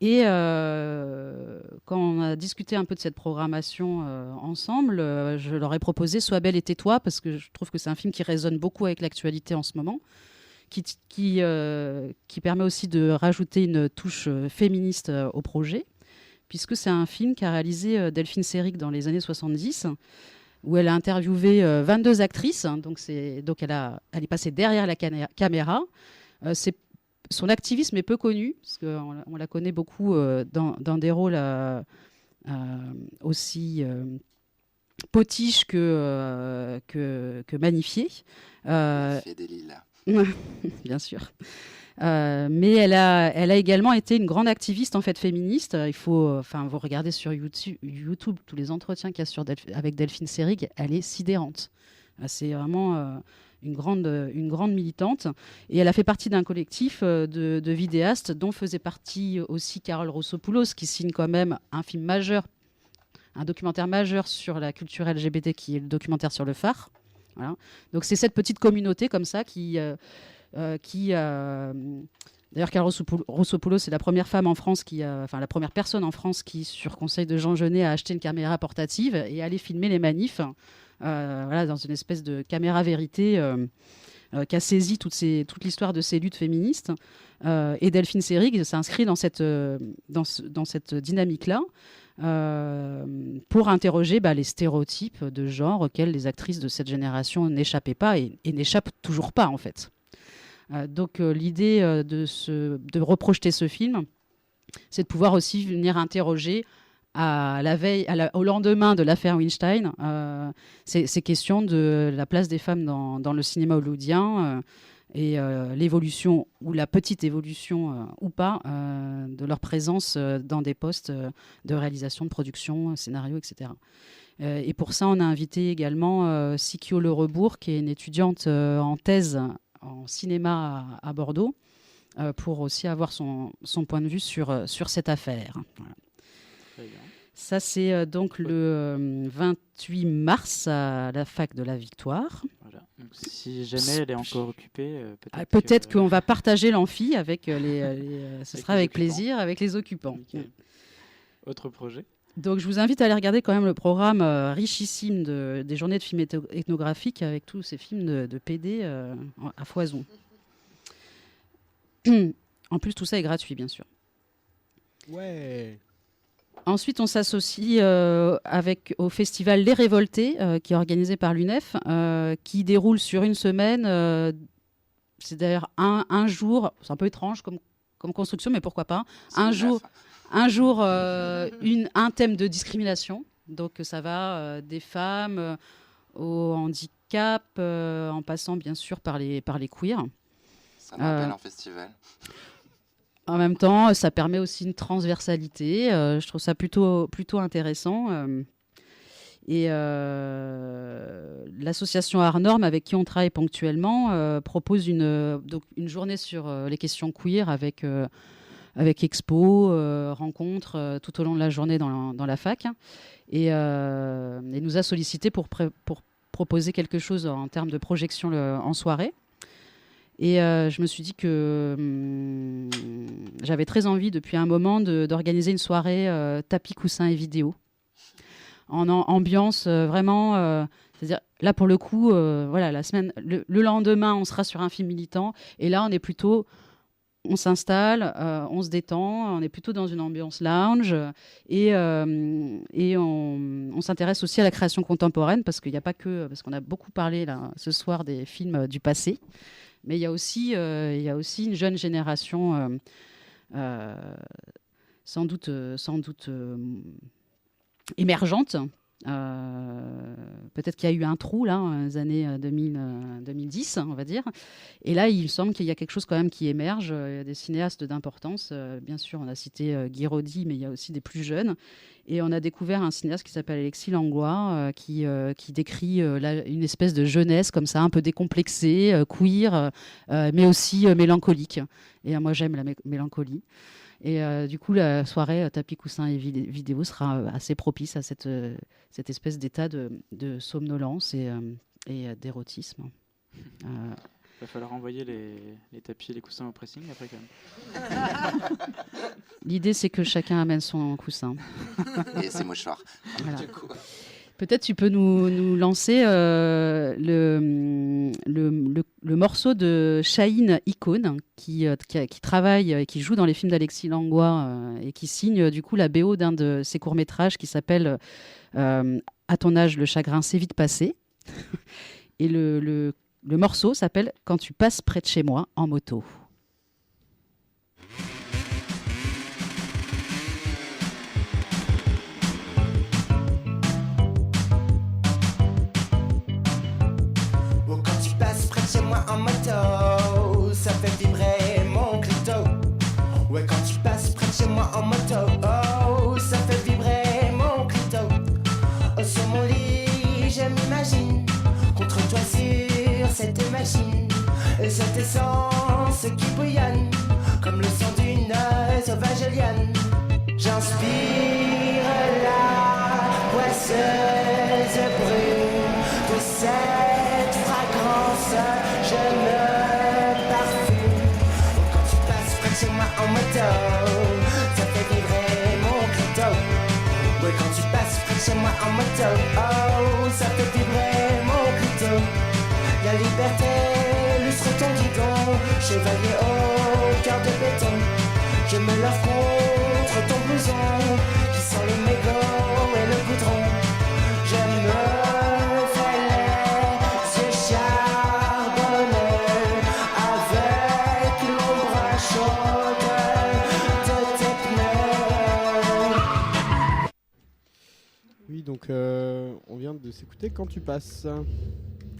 Et quand on a discuté un peu de cette programmation ensemble, je leur ai proposé Sois belle et tais-toi, parce que je trouve que c'est un film qui résonne beaucoup avec l'actualité en ce moment, qui permet aussi de rajouter une touche féministe au projet, puisque c'est un film qu'a réalisé Delphine Seyrig dans les années 70, où elle a interviewé 22 actrices. Donc elle est passée derrière la caméra. Son activisme est peu connu, parce qu'on la connaît beaucoup dans des rôles aussi potiches que magnifiés. Fait des lilas. Bien sûr. Mais elle a également été une grande activiste en fait féministe. Il faut, vous regardez sur YouTube tous les entretiens qu'il y a avec Delphine Seyrig, elle est sidérante. C'est vraiment une grande militante. Et elle a fait partie d'un collectif de vidéastes dont faisait partie aussi Carole Rossopoulos, qui signe quand même un film majeur, un documentaire majeur sur la culture LGBT, qui est le documentaire sur le phare. Voilà. Donc c'est cette petite communauté comme ça qui d'ailleurs, Carole Rossopoulos, c'est la première femme en France la première personne en France qui, sur conseil de Jean Genet, a acheté une caméra portative et allait filmer les manifs, dans une espèce de caméra vérité qui a saisi toute l'histoire de ces luttes féministes. Et Delphine Seyrig s'inscrit dans cette dynamique-là. Pour interroger les stéréotypes de genre auxquels les actrices de cette génération n'échappaient pas et n'échappent toujours pas en fait. Donc l'idée de reprojeter ce film, c'est de pouvoir aussi venir interroger au lendemain de l'affaire Weinstein ces questions de la place des femmes dans le cinéma hollywoodien et l'évolution, ou la petite évolution ou pas, de leur présence dans des postes de réalisation, de production, scénario, etc. Et pour ça, on a invité également Sikio Le Rebourg, qui est une étudiante en thèse en cinéma à Bordeaux, pour aussi avoir son point de vue sur cette affaire. Voilà. Ça, c'est donc le 28 mars à la fac de la Victoire. Voilà. Donc, si jamais elle est encore occupée, peut-être qu'on va partager l'amphi avec ce sera avec plaisir avec les occupants. Okay. Autre projet? Donc je vous invite à aller regarder quand même le programme richissime des journées de films ethnographiques avec tous ces films de PD à foison. En plus, tout ça est gratuit, bien sûr. Ouais. Ensuite, on s'associe au festival Les Révoltés, qui est organisé par l'UNEF, qui déroule sur une semaine. C'est d'ailleurs un jour, c'est un peu étrange comme construction, mais pourquoi pas. Un jour, un thème de discrimination. Donc ça va des femmes au handicap, en passant bien sûr par les queers. Ça m'appelle un festival. En même temps, ça permet aussi une transversalité. Je trouve ça plutôt intéressant. Et l'association Art Norme, avec qui on travaille ponctuellement, propose une journée sur les questions queer avec expo, rencontres tout au long de la journée dans la fac. Et nous a sollicité pour proposer quelque chose en termes de projection en soirée. Et je me suis dit que j'avais très envie depuis un moment d'organiser une soirée tapis, coussins et vidéo. En ambiance vraiment... c'est-à-dire, là pour le coup, la semaine, le lendemain, on sera sur un film militant. Et là, on s'installe, on se détend, on est plutôt dans une ambiance lounge. Et on s'intéresse aussi à la création contemporaine, parce qu'il n'y a pas que... Parce qu'on a beaucoup parlé là, ce soir des films du passé. Mais il y a aussi une jeune génération, sans doute émergente. Peut-être qu'il y a eu un trou là, dans les années 2010, on va dire. Et là, il semble qu'il y a quelque chose quand même qui émerge. Il y a des cinéastes d'importance. Bien sûr, on a cité Guy Roddy, mais il y a aussi des plus jeunes. Et on a découvert un cinéaste qui s'appelle Alexis Langlois, qui décrit une espèce de jeunesse comme ça, un peu décomplexée, queer, mais aussi mélancolique. Et moi, j'aime la mélancolie. Et du coup, la soirée tapis, coussins et vidéo sera assez propice à cette espèce d'état de somnolence et d'érotisme. Il va falloir envoyer les tapis et les coussins au pressing après quand même. L'idée, c'est que chacun amène son coussin. Et ses mouchoirs. Voilà. Peut-être tu peux nous lancer le morceau de Shahin Icône qui travaille et qui joue dans les films d'Alexis Langlois et qui signe du coup la BO d'un de ses courts-métrages qui s'appelle À ton âge, le chagrin s'est vite passé. Et le morceau s'appelle Quand tu passes près de chez moi en moto. Quand tu passes près de chez moi en moto, ça fait vibrer mon clito. Ouais, quand tu passes près de chez moi en moto, oh, ça fait vibrer mon clito. Oh, sur mon lit, je m'imagine contre toi sur cette machine. Et cette essence qui bouillonne comme le sang d'une sauvage liane. J'inspire la poisseuse brune de cette fragrance, je me parfume. Oh, quand tu passes près de chez moi en moto, ça fait vibrer mon clito. Ouais, quand tu passes près de chez moi en moto, oh, ça fait vibrer mon clito. La liberté lustre ton guidon, chevalier au cœur de béton. Je me lave contre ton blouson qui sent le mégot et le goudron. Je me fais les yeux charbonneux avec l'ombre chaude de tes pneus. Oui, donc on vient de s'écouter Quand tu passes.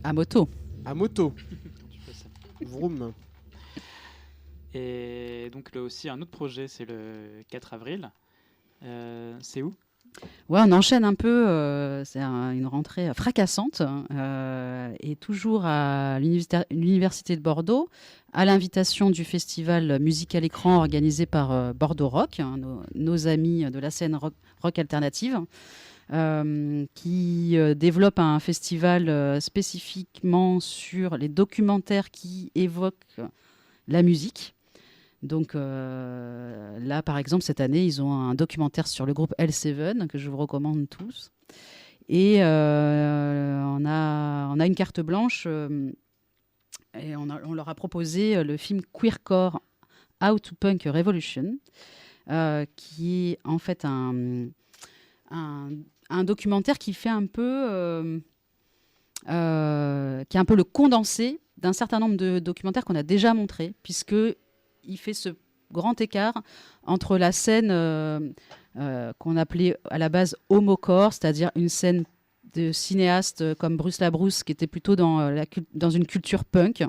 À moto. À moto. Vroom. Et donc là aussi, un autre projet, c'est le 4 avril. C'est où ? Ouais, on enchaîne un peu. C'est une rentrée fracassante. Et toujours à l'Université de Bordeaux, à l'invitation du festival Musique à l'écran organisé par Bordeaux Rock, hein, nos amis de la scène rock alternative. Qui développe un festival spécifiquement sur les documentaires qui évoquent la musique. Donc là, par exemple, cette année, ils ont un documentaire sur le groupe L7 que je vous recommande tous. Et on a une carte blanche et on leur a proposé le film Queercore How to Punk Revolution, qui est en fait un documentaire qui fait un peu qui est un peu le condensé d'un certain nombre de documentaires qu'on a déjà montrés, puisque il fait ce grand écart entre la scène qu'on appelait à la base homocore, c'est-à-dire une scène de cinéastes comme Bruce Labrousse qui était plutôt dans une culture punk,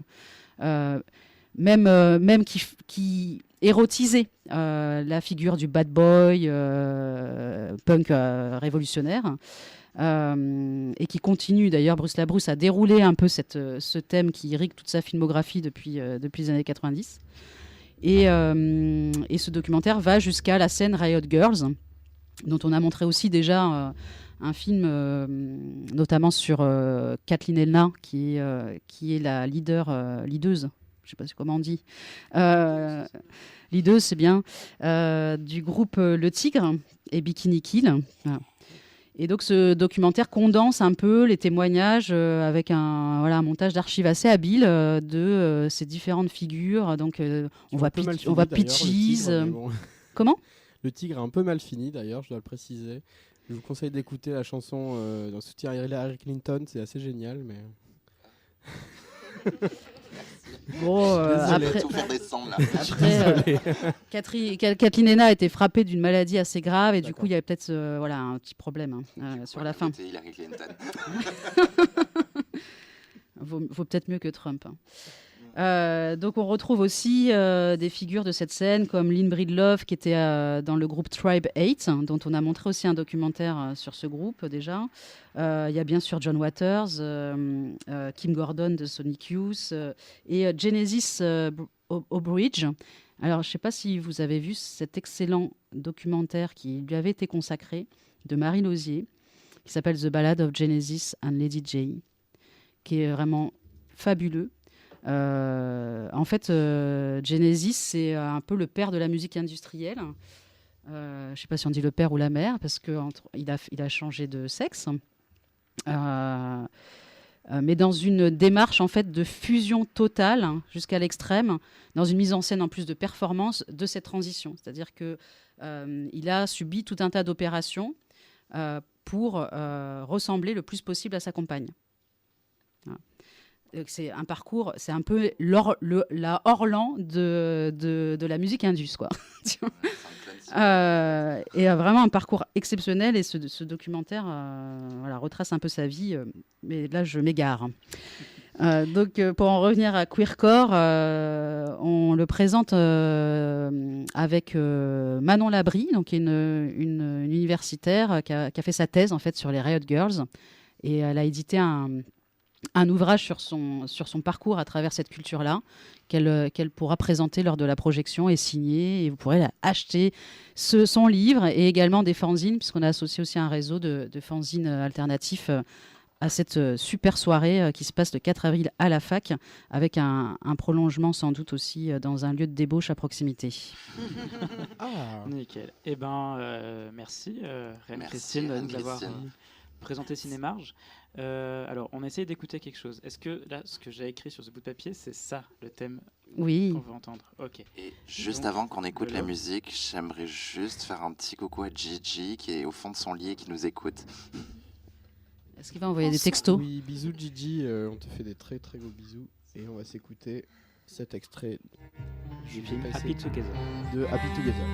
même qui érotisait la figure du bad boy punk révolutionnaire, et qui continue d'ailleurs, Bruce Labrousse a déroulé un peu ce thème qui irrigue toute sa filmographie depuis les années 90. Et ce documentaire va jusqu'à la scène Riot Girls, dont on a montré aussi déjà un film notamment sur Kathleen Elna, qui est la leadeuse, je ne sais pas comment on dit, leadeuse, c'est bien, du groupe Le Tigre et Bikini Kill. Voilà. Et donc ce documentaire condense un peu les témoignages avec un montage d'archives assez habile de ces différentes figures. Donc on voit Peaches. Bon. Comment ? Le Tigre a un peu mal fini d'ailleurs, je dois le préciser. Je vous conseille d'écouter la chanson dans soutien à Hillary Clinton, c'est assez génial, mais. Bon, après, tout faire descendre, là. Kathleen Elna a été frappée d'une maladie assez grave et du coup il y avait peut-être un petit problème sur la fin. Hillary Clinton. vaut peut-être mieux que Trump. Donc on retrouve aussi des figures de cette scène comme Lynn Breedlove qui était dans le groupe Tribe 8, dont on a montré aussi un documentaire sur ce groupe déjà. Il y a bien sûr John Waters, Kim Gordon de Sonic Youth et Genesis O'Bridge. Alors je ne sais pas si vous avez vu cet excellent documentaire qui lui avait été consacré de Marie Lausier, qui s'appelle The Ballad of Genesis and Lady J, qui est vraiment fabuleux. En fait, Genesis, c'est un peu le père de la musique industrielle. Je ne sais pas si on dit le père ou la mère, parce qu'il a changé de sexe. Mais dans une démarche en fait de fusion totale jusqu'à l'extrême, dans une mise en scène en plus de performance de cette transition. C'est-à-dire que il a subi tout un tas d'opérations pour ressembler le plus possible à sa compagne. Voilà. C'est un parcours, c'est un peu la Orlan de la musique indus, quoi. Et vraiment un parcours exceptionnel, et ce documentaire retrace un peu sa vie, mais là je m'égare. Donc pour en revenir à Queercore, on le présente avec Manon Labrie, donc une universitaire qui a fait sa thèse en fait sur les Riot Girls, et elle a édité un ouvrage sur son parcours à travers cette culture-là, qu'elle pourra présenter lors de la projection et signer. Et vous pourrez acheter son livre, et également des fanzines, puisqu'on a associé aussi un réseau de fanzines alternatifs à cette super soirée qui se passe le 4 avril à la fac, avec un prolongement sans doute aussi dans un lieu de débauche à proximité. Nickel. Eh ben, merci Reine-Christine de nous avoir présenté Cinémarge. Alors, on essaye d'écouter quelque chose. Est-ce que là, ce que j'ai écrit sur ce bout de papier, c'est ça, le thème qu'on veut entendre? Ok. Et juste avant qu'on écoute la musique, j'aimerais juste faire un petit coucou à Gigi, qui est au fond de son lit et qui nous écoute. Est-ce qu'il va envoyer des textos? Oui, bisous Gigi, on te fait des très très gros bisous. Et on va s'écouter cet extrait du film Happy Together. De Happy Together.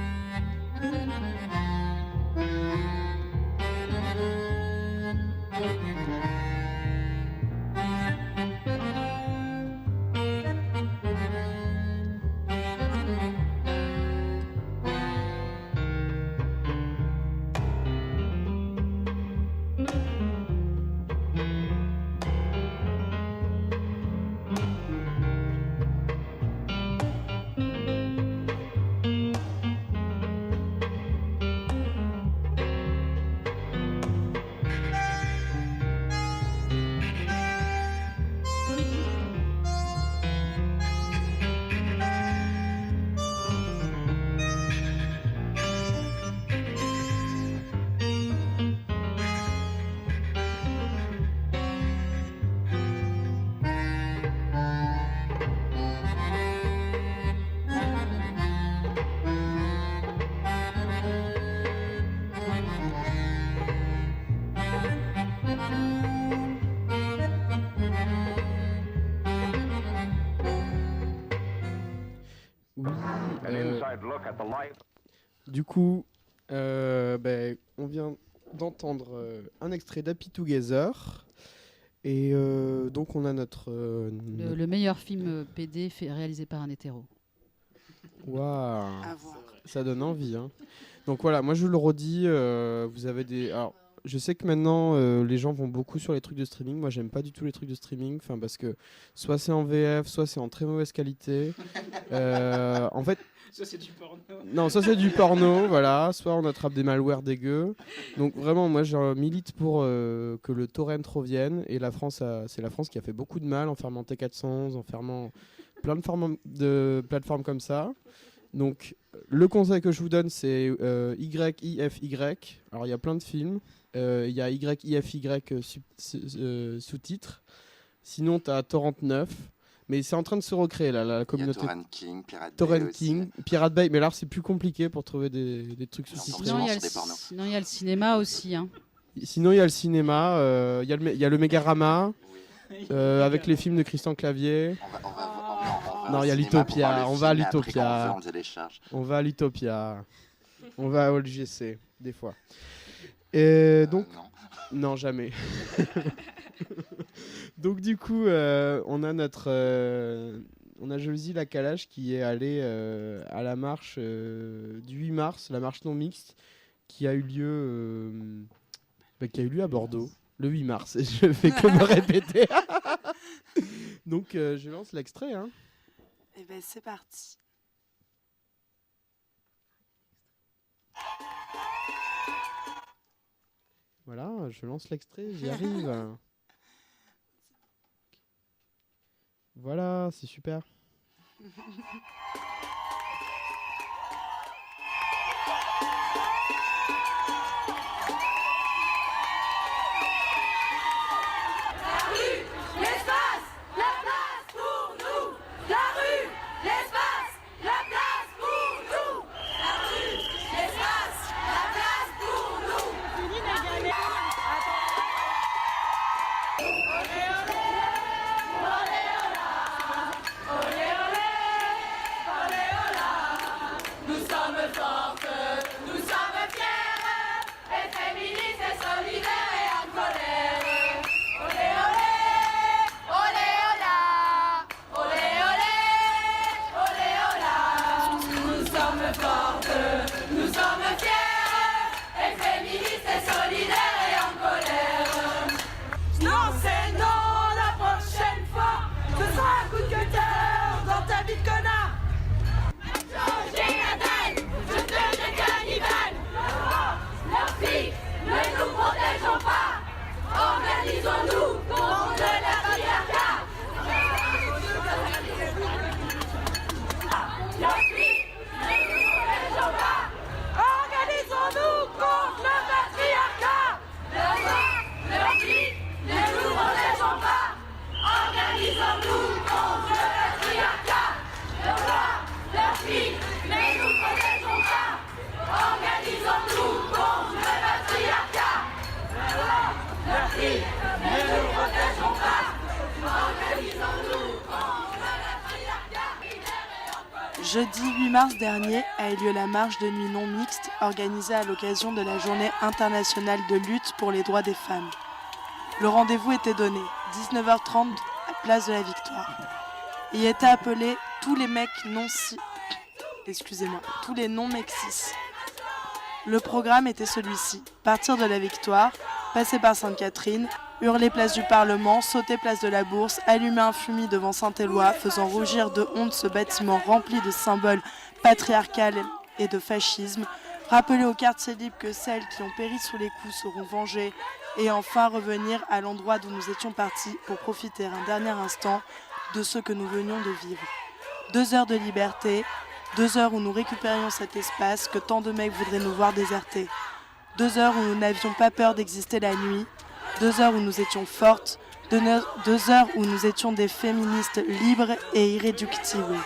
Du coup, on vient d'entendre un extrait d'Happy Together. Et donc on a notre... Le meilleur film PD réalisé par un hétéro. Waouh, ça donne envie. Hein. Donc voilà, moi je le redis, vous avez des... Alors, je sais que maintenant les gens vont beaucoup sur les trucs de streaming. Moi j'aime pas du tout les trucs de streaming, parce que soit c'est en VF, soit c'est en très mauvaise qualité. En fait... Soit c'est du porno. Non, soit c'est du porno, voilà. Soit on attrape des malwares dégueux. Donc vraiment, moi, je milite pour que le torrent revienne. Et c'est la France qui a fait beaucoup de mal en fermant T400, en fermant plein de plateformes comme ça. Donc, le conseil que je vous donne, c'est YIFY. Alors, il y a plein de films. Il y a YIFY sous-titres. Sinon, tu as Torrent 9. Mais c'est en train de se recréer, là, la communauté. Il y a Torrent King, Pirate Bay. Mais là, c'est plus compliqué pour trouver des trucs sous-titrés. Sinon, il y a le cinéma aussi. Hein. Sinon, il y a le cinéma. Il y a le Mégarama, avec les films de Christian Clavier. Non, il y a l'Utopia. On va à l'Utopia. On va à l'Utopia. On va au LGC, des fois. Et donc... Non, jamais. Donc du coup, on a Josie Lacalache qui est allée à la marche du 8 mars, la marche non mixte, qui a eu lieu à Bordeaux le 8 mars. Et je fais que me répéter. Donc je lance l'extrait. Hein. Et ben c'est parti. Voilà, je lance l'extrait, j'y arrive. Voilà, c'est super. filles, ne nous protégeons pas. Organisons-nous contre la patriarcat. Leurs filles, ne nous protégeons pas. Organisons-nous contre le patriarcat. Leurs filles, ne nous protégeons pas. Organisons-nous contre le patriarcat. Leurs filles, ne nous protégeons pas. Organisons-nous contre le patriarcat. Leurs filles, ne nous protégeons pas. Organisons-nous contre le patriarcat. Jeudi 8 mars dernier a eu lieu la marche de nuit non mixte organisée à l'occasion de la Journée internationale de lutte pour les droits des femmes. Le rendez-vous était donné, 19h30 à Place de la Victoire. Y étaient appelés tous les mecs tous les non-mecs cis. Le programme était celui-ci: partir de la Victoire, passer par Sainte-Catherine, hurler place du Parlement, sauter place de la Bourse, allumer un fumier devant Saint-Éloi, faisant rougir de honte ce bâtiment rempli de symboles patriarcales et de fascisme, rappeler aux quartiers libres que celles qui ont péri sous les coups seront vengées, et enfin revenir à l'endroit d'où nous étions partis pour profiter un dernier instant de ce que nous venions de vivre. 2 heures de liberté, 2 heures où nous récupérions cet espace que tant de mecs voudraient nous voir déserter. 2 heures où nous n'avions pas peur d'exister la nuit, 2 heures où nous étions fortes, 2 heures où nous étions des féministes libres et irréductibles.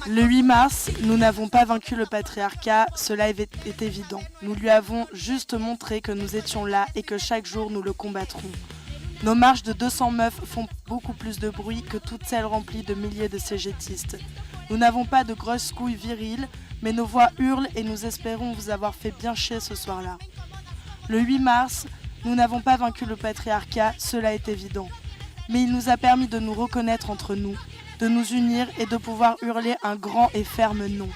Le 8 mars, nous n'avons pas vaincu le patriarcat, cela est évident. Nous lui avons juste montré que nous étions là et que chaque jour nous le combattrons. Nos marches de 200 meufs font beaucoup plus de bruit que toutes celles remplies de milliers de cégétistes. Nous n'avons pas de grosses couilles viriles, mais nos voix hurlent et nous espérons vous avoir fait bien chier ce soir-là. Le 8 mars, nous n'avons pas vaincu le patriarcat, cela est évident. Mais il nous a permis de nous reconnaître entre nous, de nous unir et de pouvoir hurler un grand et ferme non.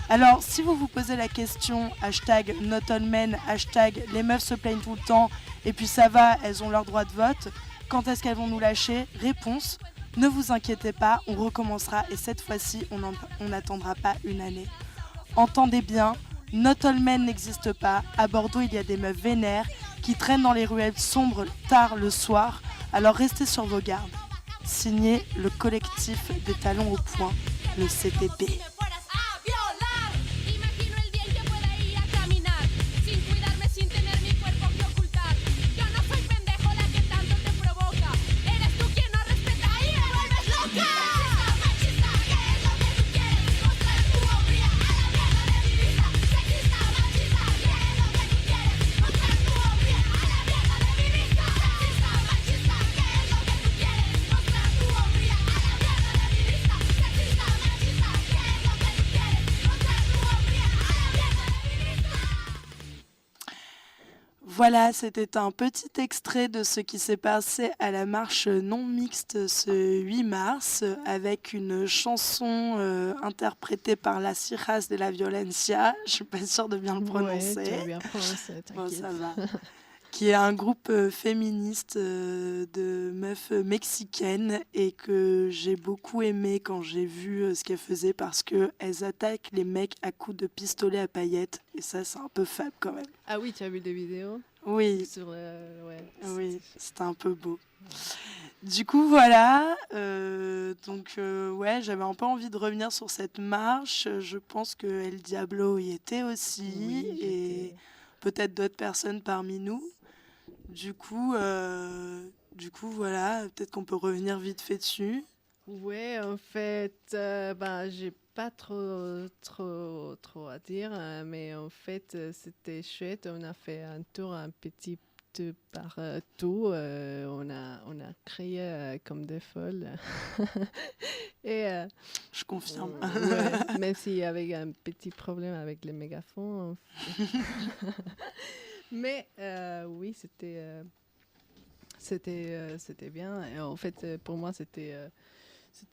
Alors, si vous vous posez la question, hashtag #NotAllMen, hashtag les meufs se plaignent tout le temps, et puis ça va, elles ont leur droit de vote, quand est-ce qu'elles vont nous lâcher? Réponse, ne vous inquiétez pas, on recommencera et cette fois-ci, on n'attendra pas une année. Entendez bien, #NotAllMen n'existe pas, à Bordeaux il y a des meufs vénères qui traînent dans les ruelles sombres tard le soir, alors restez sur vos gardes. Signé le collectif des talons au poing, le CTP. Voilà, c'était un petit extrait de ce qui s'est passé à la marche non mixte ce 8 mars avec une chanson interprétée par la Hijas de la Violencia, je suis pas sûre de bien le prononcer. Ouais, tu as bien prononcé, t'inquiète. Bon, ça va. Qui est un groupe féministe de meufs mexicaines et que j'ai beaucoup aimé quand j'ai vu ce qu'elles faisaient parce qu'elles attaquent les mecs à coups de pistolet à paillettes et ça c'est un peu fab quand même. Ah oui, tu as vu des vidéos? Oui. Ouais, oui, c'était un peu beau. Du coup, voilà. Ouais, j'avais un peu envie de revenir sur cette marche. Je pense que El Diablo y était aussi. Oui, et peut-être d'autres personnes parmi nous. Du coup, voilà. Peut-être qu'on peut revenir vite fait dessus. Ouais, en fait, j'ai pas trop à dire, mais en fait, c'était chouette. On a fait un tour un petit peu partout. On a crié comme des folles. Et je confirme. Ouais, même s'il y avait un petit problème avec les mégaphones. Mais oui, c'était c'était bien. Et en fait, pour moi, c'était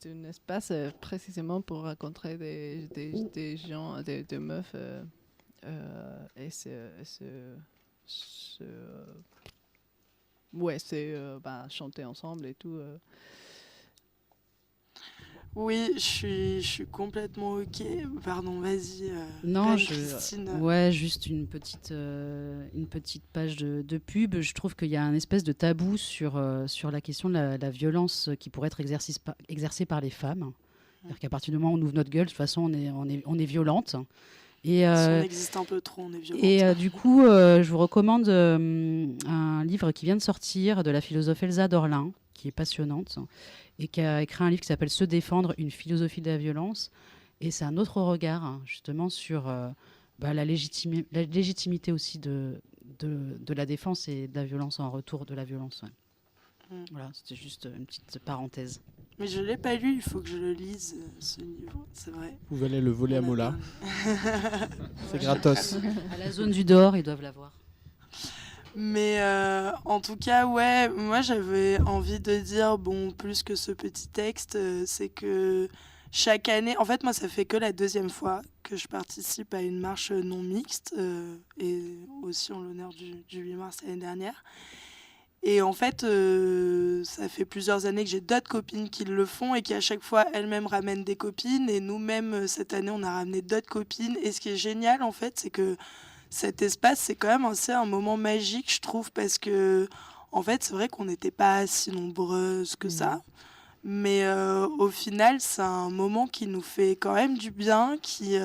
un espace précisément pour rencontrer des gens, des meufs et chanter ensemble et tout. Oui, je suis complètement OK. Pardon, vas-y. Non, Christine. ouais, juste une petite page de pub. Je trouve qu'il y a un espèce de tabou sur la question de la violence qui pourrait être exercée par les femmes. C'est-à-dire qu'à partir du moment où on ouvre notre gueule, de toute façon, on est violente. Et, si on existe un peu trop, on est violente. Et du coup, je vous recommande un livre qui vient de sortir de la philosophe Elsa Dorlin, qui est passionnante, et qui a écrit un livre qui s'appelle « Se défendre, une philosophie de la violence ». Et c'est un autre regard, justement, sur la légitimité aussi de la défense et de la violence en retour de la violence. Ouais. Voilà, c'était juste une petite parenthèse. Mais je ne l'ai pas lu, il faut que je le lise, ce livre, c'est vrai. Vous allez le voler à Mola. C'est gratos. À la zone du Dor, ils doivent l'avoir. Mais en tout cas, ouais, moi j'avais envie de dire, plus que ce petit texte, c'est que chaque année, en fait, moi ça fait que la 2e fois que je participe à une marche non mixte, et aussi en l'honneur du 8 mars l'année dernière. Et en fait, ça fait plusieurs années que j'ai d'autres copines qui le font et qui à chaque fois elles-mêmes ramènent des copines. Et nous-mêmes, cette année, on a ramené d'autres copines. Et ce qui est génial, en fait, c'est que cet espace, c'est quand même un moment magique, je trouve, parce que, en fait, c'est vrai qu'on n'était pas si nombreuses que ça. Mais au final, c'est un moment qui nous fait quand même du bien, qui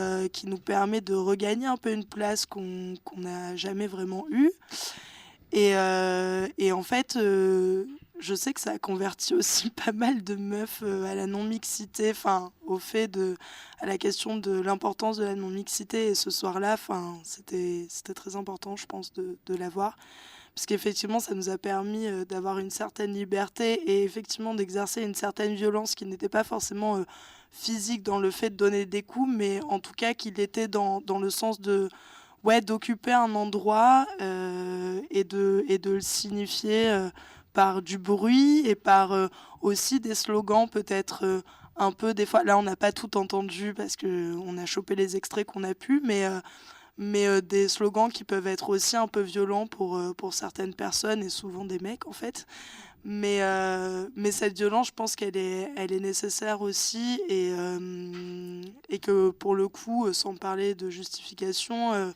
nous permet de regagner un peu une place qu'on n'a jamais vraiment eue. Et en fait, je sais que ça a converti aussi pas mal de meufs à la non-mixité, à la question de l'importance de la non-mixité. Et ce soir-là, c'était très important, je pense, de l'avoir. Parce qu'effectivement, ça nous a permis d'avoir une certaine liberté et effectivement d'exercer une certaine violence qui n'était pas forcément physique dans le fait de donner des coups, mais en tout cas qu'il était dans le sens d'occuper un endroit et de le signifier par du bruit et par aussi des slogans peut-être un peu, des fois, là on n'a pas tout entendu parce qu'on a chopé les extraits qu'on a pu, mais des slogans qui peuvent être aussi un peu violents pour certaines personnes et souvent des mecs en fait. Mais cette violence, je pense qu'elle est nécessaire aussi et que pour le coup, sans parler de justification,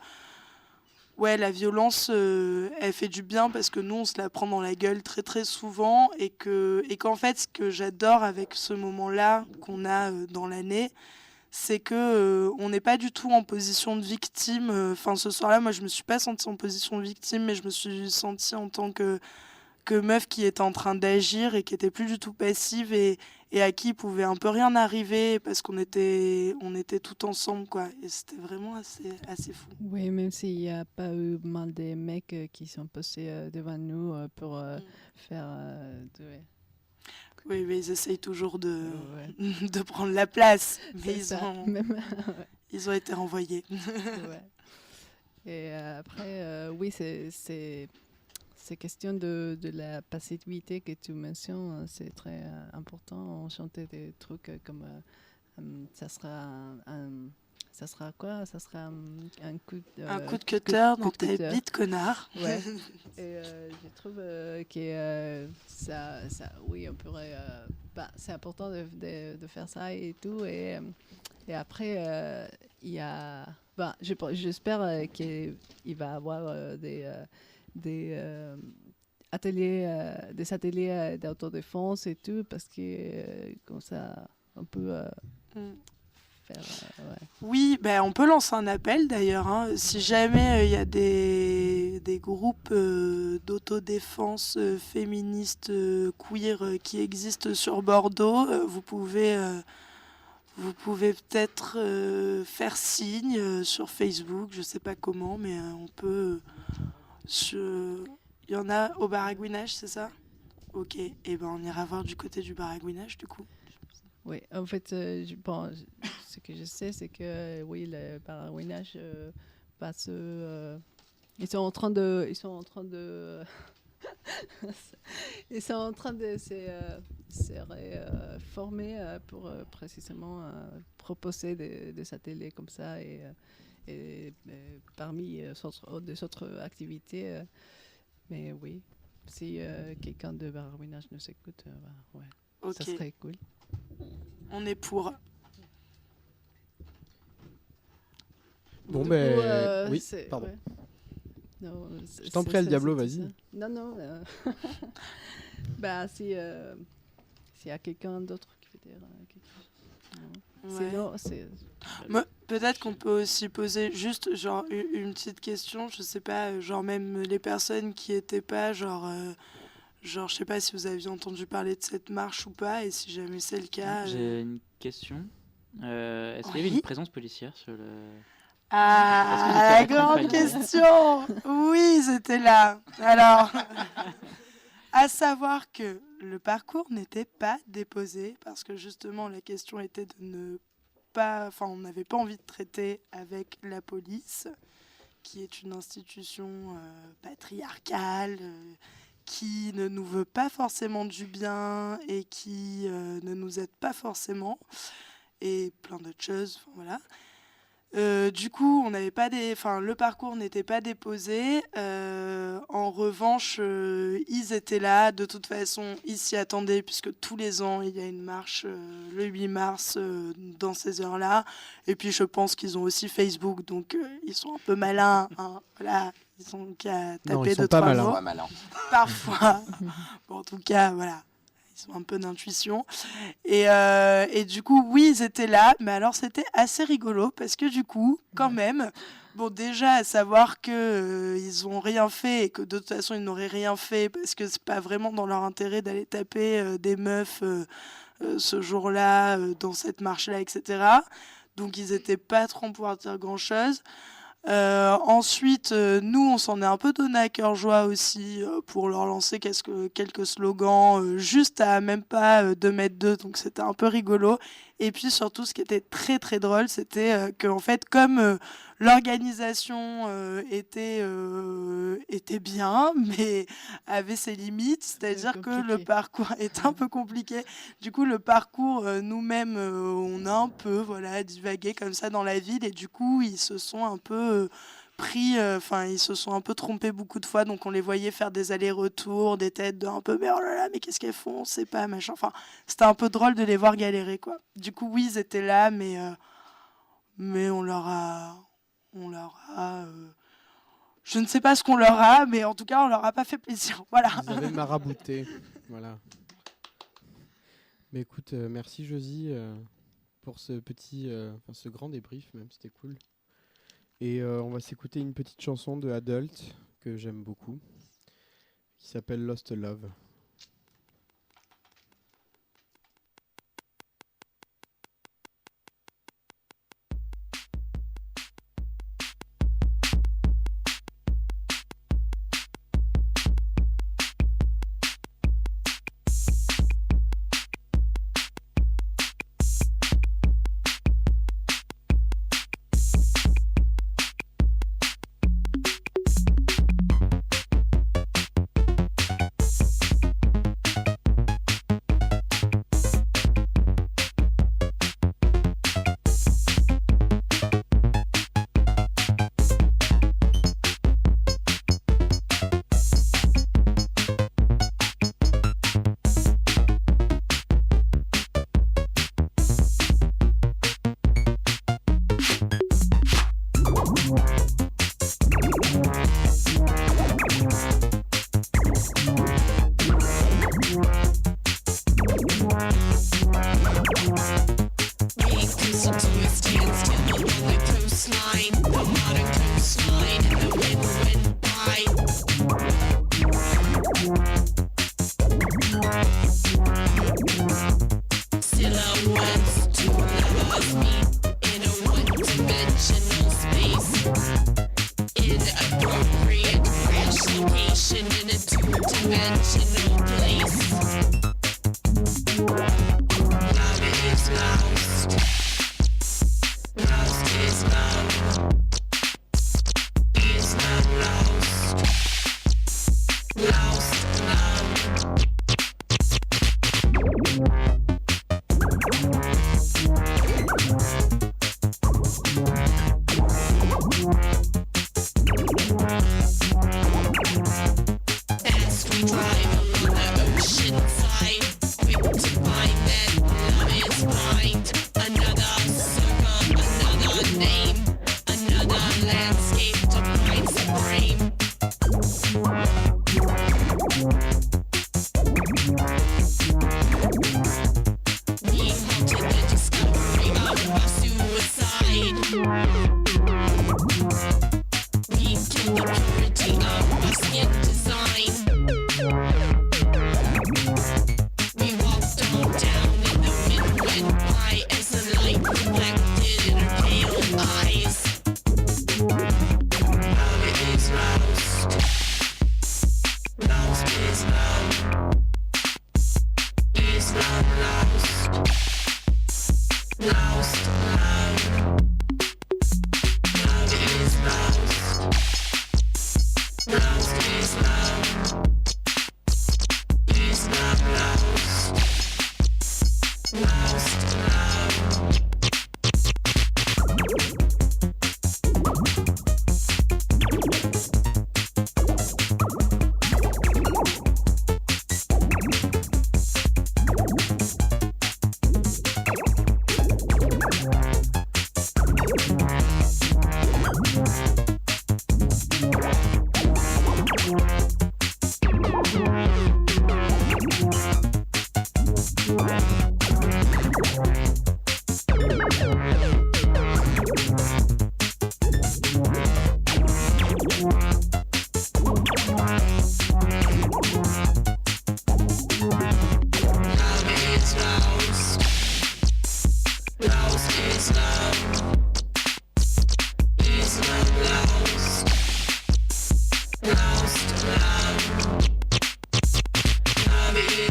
la violence, elle fait du bien parce que nous, on se la prend dans la gueule très très souvent et qu'en fait, ce que j'adore avec ce moment-là qu'on a dans l'année, c'est que on n'est pas du tout en position de victime. Ce soir-là, moi, je me suis pas sentie en position de victime, mais je me suis sentie en tant que meuf qui était en train d'agir et qui était plus du tout passive et à qui il pouvait un peu rien arriver parce qu'on était tout ensemble, quoi. Et c'était vraiment assez fou. Oui, même s'il n'y a pas eu mal des mecs qui sont passés devant nous pour faire... Oui, mais ils essayent toujours de prendre la place, mais ils ont été renvoyés. Et après, oui, c'est question de la passivité que tu mentionnes, c'est très important. On chantait des trucs comme ça sera quoi? Ça sera un coup de cutter dans ta bite, connard. Ouais. Et je trouve que ça, oui, on pourrait. C'est important de faire ça et tout. Et après, il y a. J'espère qu'il va y avoir des ateliers d'autodéfense et tout, parce que comme ça, on peut faire... Oui, on peut lancer un appel d'ailleurs. Si jamais il y a des groupes d'autodéfense féministes queer qui existent sur Bordeaux, vous pouvez peut-être faire signe sur Facebook, je sais pas comment, mais on peut... Il y en a au Baragouinage, c'est ça? Ok, et on ira voir du côté du Baragouinage du coup. Oui, en fait, ce que je sais, c'est que oui, le Baragouinage passe. Ils sont en train de Ils sont en train de se réformer pour précisément proposer des ateliers comme ça et parmi des autres activités. Mais oui, si quelqu'un de Barouinage nous écoute, ouais, ça serait cool. On est pour. Bon, Du ben, coup, oui, pardon. ouais. Non, Je t'en prie, El Diablo, vas-y. ça. Non. Bah, s'il y a quelqu'un d'autre qui veut dire quelque chose. Ouais. Sinon, c'est... Peut-être qu'on peut aussi poser juste genre une petite question, je sais pas, genre même les personnes qui étaient pas, genre je sais pas si vous aviez entendu parler de cette marche ou pas, et si jamais c'est le cas. J'ai une question. Est-ce qu'il y avait Oui. une présence policière sur le... Ah, Est-ce que j'étais grande accompagné question. Oui, c'était là. Alors, à savoir que le parcours n'était pas déposé parce que justement la question était de ne pas, enfin on n'avait pas envie de traiter avec la police, qui est une institution patriarcale, qui ne nous veut pas forcément du bien et qui ne nous aide pas forcément, et plein d'autres choses, enfin, voilà. Du coup, le parcours n'était pas déposé. En revanche, ils étaient là. De toute façon, ils s'y attendaient puisque tous les ans, il y a une marche le 8 mars dans ces heures-là. Et puis, je pense qu'ils ont aussi Facebook, donc ils sont un peu malins. Hein, voilà, ils ont qu'à taper 2-3 mots. Parfois. Bon, en tout cas, voilà. Ils ont un peu d'intuition. Et du coup, oui, ils étaient là. Mais alors, c'était assez rigolo parce que du coup, quand même, bon, déjà, à savoir qu'ils ont rien fait et que de toute façon, ils n'auraient rien fait parce que c'est pas vraiment dans leur intérêt d'aller taper des meufs ce jour-là, dans cette marche-là, etc. Donc, ils étaient pas trop en pouvoir dire grand-chose. Ensuite, nous, on s'en est un peu donné à cœur joie aussi pour leur lancer quelques slogans, juste à même pas 2 mètres d'eux, donc c'était un peu rigolo. Et puis surtout, ce qui était très très drôle, c'était qu'en fait, comme l'organisation était bien, mais avait ses limites, c'est-à-dire que le parcours est un peu compliqué. Du coup, le parcours, nous-mêmes, on a un peu divagué comme ça dans la ville, et du coup, ils se sont un peu ils se sont un peu trompés beaucoup de fois, donc on les voyait faire des allers-retours, des têtes de un peu mais oh là là, mais qu'est-ce qu'elles font, c'est pas machin. Enfin, c'était un peu drôle de les voir galérer, quoi. Du coup, oui, ils étaient là, mais on leur a je ne sais pas ce qu'on leur a, mais en tout cas, on leur a pas fait plaisir. Voilà. Vous avez marabouté, voilà. Mais écoute, merci Josie pour ce ce grand débrief, même, c'était cool. Et on va s'écouter une petite chanson de Adult que j'aime beaucoup, qui s'appelle Lost Love.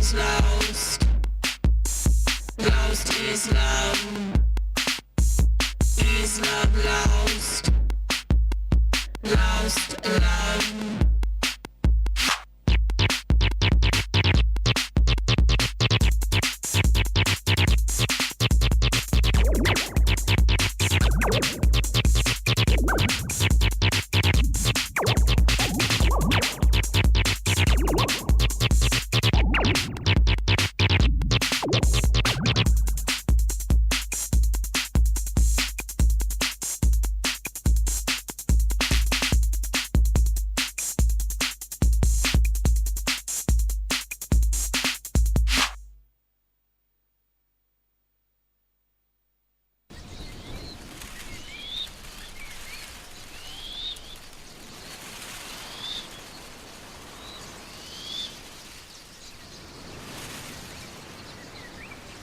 is lost. Lost is love. Is love lost? Lost love.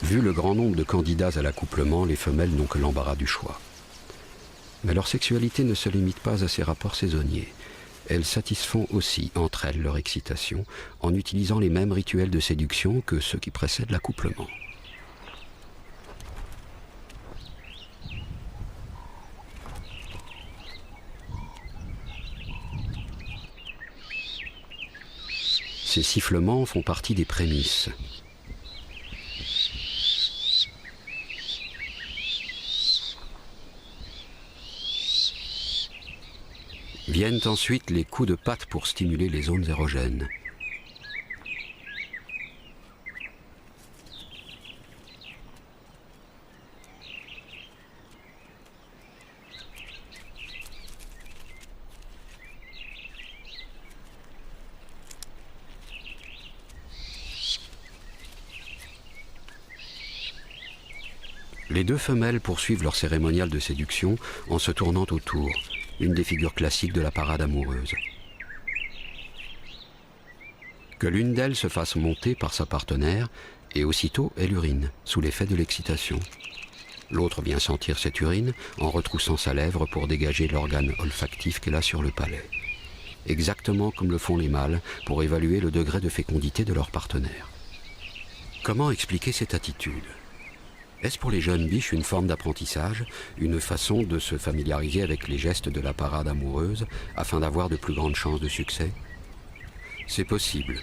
Vu le grand nombre de candidats à l'accouplement, les femelles n'ont que l'embarras du choix. Mais leur sexualité ne se limite pas à ces rapports saisonniers. Elles satisfont aussi entre elles leur excitation en utilisant les mêmes rituels de séduction que ceux qui précèdent l'accouplement. Ces sifflements font partie des prémices. Viennent ensuite les coups de patte pour stimuler les zones érogènes. Les deux femelles poursuivent leur cérémonial de séduction en se tournant autour, une des figures classiques de la parade amoureuse. Que l'une d'elles se fasse monter par sa partenaire, et aussitôt elle urine, sous l'effet de l'excitation. L'autre vient sentir cette urine en retroussant sa lèvre pour dégager l'organe olfactif qu'elle a sur le palais. Exactement comme le font les mâles pour évaluer le degré de fécondité de leur partenaire. Comment expliquer cette attitude ? Est-ce pour les jeunes biches une forme d'apprentissage, une façon de se familiariser avec les gestes de la parade amoureuse afin d'avoir de plus grandes chances de succès ? C'est possible,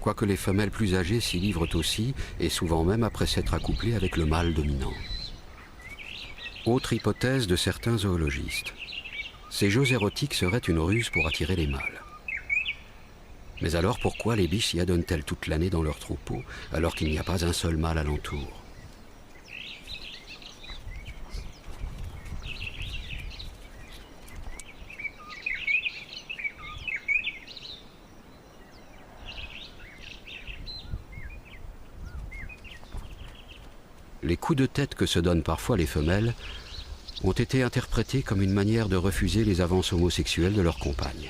quoique les femelles plus âgées s'y livrent aussi, et souvent même après s'être accouplées avec le mâle dominant. Autre hypothèse de certains zoologistes. Ces jeux érotiques seraient une ruse pour attirer les mâles. Mais alors pourquoi les biches s'y adonnent-elles toute l'année dans leur troupeau, alors qu'il n'y a pas un seul mâle alentour ? Les coups de tête que se donnent parfois les femelles ont été interprétés comme une manière de refuser les avances homosexuelles de leurs compagnes.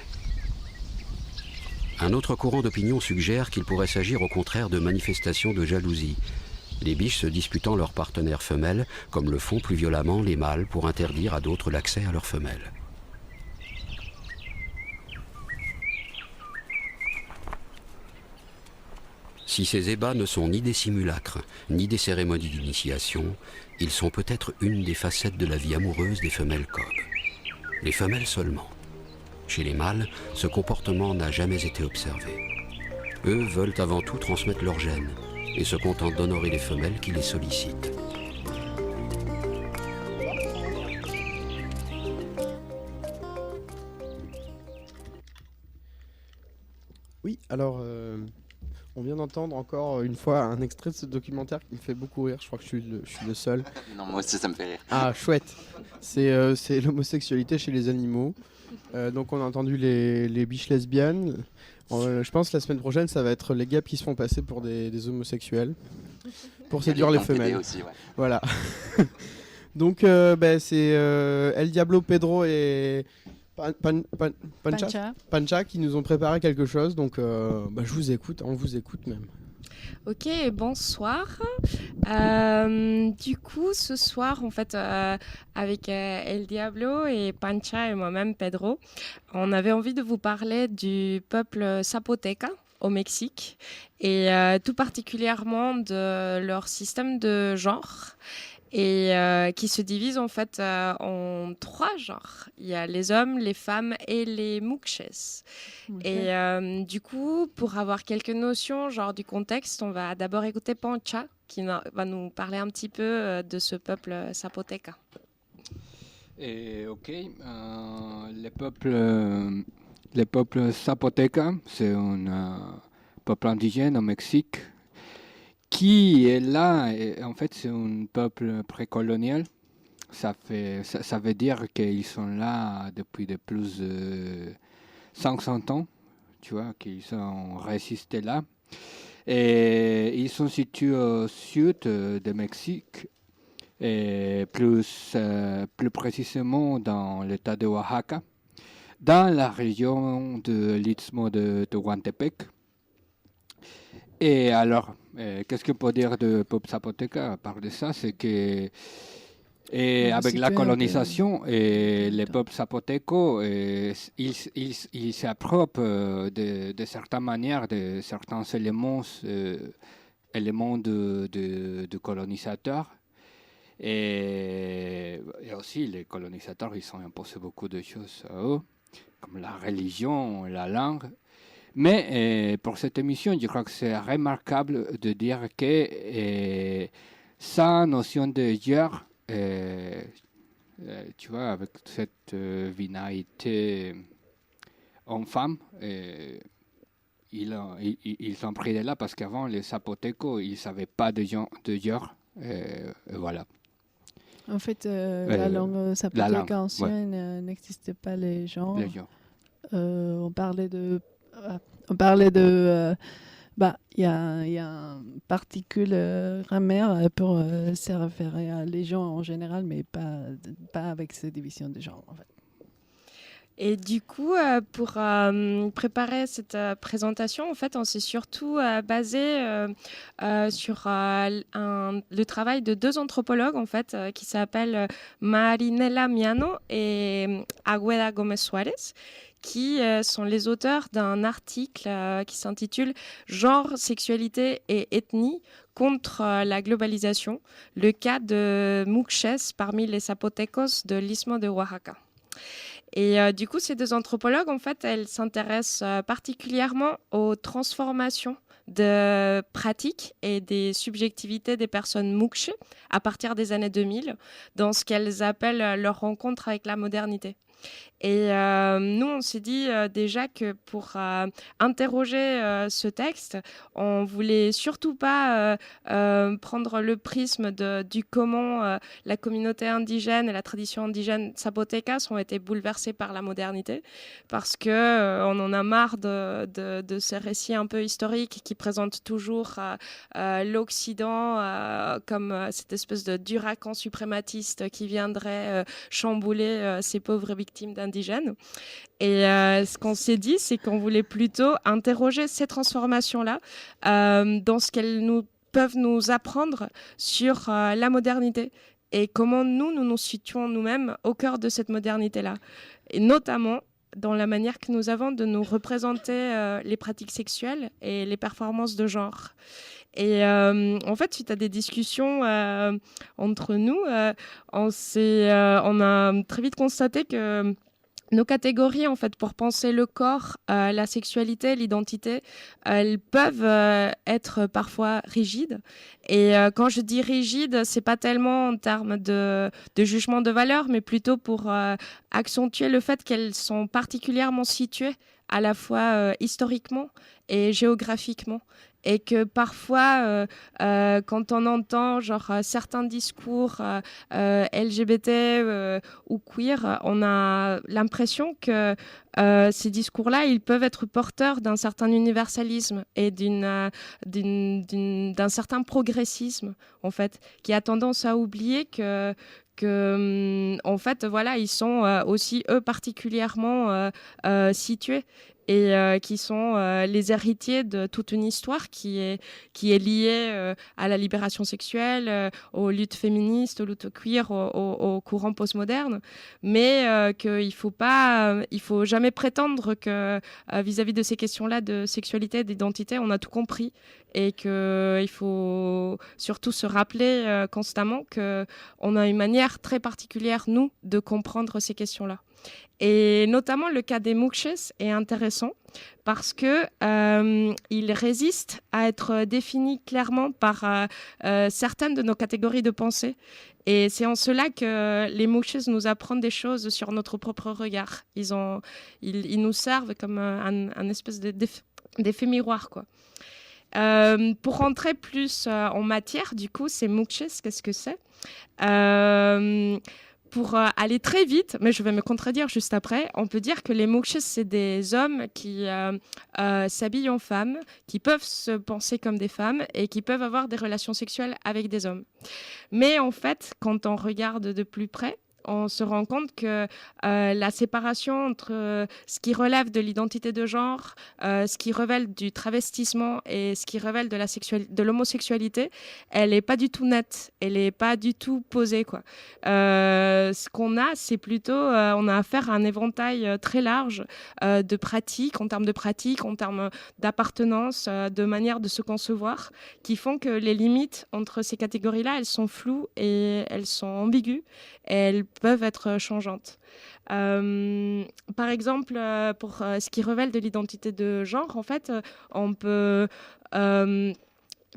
Un autre courant d'opinion suggère qu'il pourrait s'agir au contraire de manifestations de jalousie, les biches se disputant leurs partenaires femelles, comme le font plus violemment les mâles pour interdire à d'autres l'accès à leurs femelles. Si ces ébats ne sont ni des simulacres, ni des cérémonies d'initiation, ils sont peut-être une des facettes de la vie amoureuse des femelles coqs. Les femelles seulement. Chez les mâles, ce comportement n'a jamais été observé. Eux veulent avant tout transmettre leur gènes et se contentent d'honorer les femelles qui les sollicitent. Oui, alors... On vient d'entendre encore une fois un extrait de ce documentaire qui me fait beaucoup rire. Je crois que je suis le seul. Non, moi aussi ça me fait rire. Ah, chouette. C'est l'homosexualité chez les animaux. Donc on a entendu les biches lesbiennes. Je pense que la semaine prochaine, ça va être les guêpes qui se font passer pour des homosexuels. Pour séduire les femelles. Aussi, ouais. Voilà. Donc c'est El Diablo, Pedro et... Pancha qui nous ont préparé quelque chose, donc je vous écoute, on vous écoute même. Ok, bonsoir. Du coup, ce soir, en fait, avec El Diablo et Pancha et moi-même, Pedro, on avait envie de vous parler du peuple Zapoteca. au Mexique, et tout particulièrement de leur système de genre, et qui se divise en fait en 3 genres. Il y a les hommes, les femmes et les muxes. Et du coup, pour avoir quelques notions genre du contexte, on va d'abord écouter Pancha qui va nous parler un petit peu de ce peuple zapoteca. Ok, le peuple zapoteca, c'est un peuple indigène au Mexique qui est là, et en fait c'est un peuple précolonial. Ça veut dire qu'ils sont là depuis de plus de 500 ans, tu vois, qu'ils ont résisté là. Et ils sont situés au sud du Mexique, et plus précisément dans l'état de Oaxaca, dans la région de l'Istmo de Tehuantepec. Et alors, qu'est-ce qu'on peut dire de peuple zapoteca à part de ça? C'est que avec la colonisation, les peuples zapotecos, ils s'approprient de certaines manières de certains éléments de colonisateurs. Et aussi, les colonisateurs, ils ont imposé beaucoup de choses à eux, comme la religion, la langue. Mais pour cette émission, je crois que c'est remarquable de dire que sa notion de genre, tu vois, avec cette binarité homme-femme, ils ont pris de là parce qu'avant, les zapotecos, ils ne savaient pas de genre. Voilà. En fait, la langue zapoteca ancienne n'existait pas les genres. On parlait de il y a un particule grammaire pour se référer à les gens en général, mais pas avec ces divisions de genre, en fait. Et du coup, pour préparer cette présentation, en fait, on s'est surtout basé sur le travail de 2 anthropologues, en fait, qui s'appellent Marinela Miano et Agüeda Gómez Suárez, qui sont les auteurs d'un article qui s'intitule « Genre, sexualité et ethnie contre la globalisation, le cas de muxes parmi les zapotecos de l'Istmo de Oaxaca ». Et du coup, ces 2 anthropologues, en fait, elles s'intéressent particulièrement aux transformations de pratiques et des subjectivités des personnes muxes à partir des années 2000 dans ce qu'elles appellent leur rencontre avec la modernité. Et nous, on s'est dit déjà que pour interroger ce texte, on voulait surtout pas prendre le prisme du comment la communauté indigène et la tradition indigène zapotecas ont été bouleversées par la modernité, parce que on en a marre de ces récits un peu historiques qui présentent toujours l'Occident comme cette espèce de d'ouragan suprématiste qui viendrait chambouler ces pauvres victimes d'indigènes. Et ce qu'on s'est dit, c'est qu'on voulait plutôt interroger ces transformations-là dans ce qu'elles peuvent nous apprendre sur la modernité et comment nous nous situons nous-mêmes au cœur de cette modernité-là. Et notamment dans la manière que nous avons de nous représenter les pratiques sexuelles et les performances de genre. Et en fait, suite à des discussions entre nous, on a très vite constaté que nos catégories, en fait, pour penser le corps, la sexualité, l'identité, elles peuvent être parfois rigides. Et quand je dis rigide, c'est pas tellement en termes de jugement de valeur, mais plutôt pour accentuer le fait qu'elles sont particulièrement situées à la fois historiquement et géographiquement. Et que parfois, quand on entend certains discours LGBT ou queer, on a l'impression que ces discours-là, ils peuvent être porteurs d'un certain universalisme et d'un certain progressisme, en fait, qui a tendance à oublier que en fait, voilà, ils sont aussi, eux, particulièrement situés. et qui sont les héritiers de toute une histoire qui est liée à la libération sexuelle, aux luttes féministes, aux luttes queer, aux courants postmodernes, mais qu'il faut jamais prétendre que vis-à-vis de ces questions-là de sexualité, d'identité, on a tout compris, et qu'il faut surtout se rappeler constamment qu'on a une manière très particulière, nous, de comprendre ces questions-là. Et notamment le cas des Muxches est intéressant parce qu'il résiste à être défini clairement par certaines de nos catégories de pensée. Et c'est en cela que les Muxches nous apprennent des choses sur notre propre regard. Ils nous servent comme un espèce d'effet miroir, quoi. Pour rentrer plus en matière, du coup, ces Muxches, qu'est-ce que c'est ? Pour aller très vite, mais je vais me contredire juste après, on peut dire que les Muxches, c'est des hommes qui s'habillent en femmes, qui peuvent se penser comme des femmes et qui peuvent avoir des relations sexuelles avec des hommes. Mais en fait, quand on regarde de plus près, on se rend compte que la séparation entre ce qui relève de l'identité de genre, ce qui relève du travestissement et ce qui relève de l'homosexualité, elle n'est pas du tout nette, elle n'est pas du tout posée, quoi. Ce qu'on a, c'est plutôt, on a affaire à un éventail très large de pratiques, en termes d'appartenance, de manière de se concevoir, qui font que les limites entre ces catégories-là, elles sont floues et elles sont ambiguës. Elles peuvent être changeantes. Par exemple, pour ce qui relève de l'identité de genre, en fait, on peut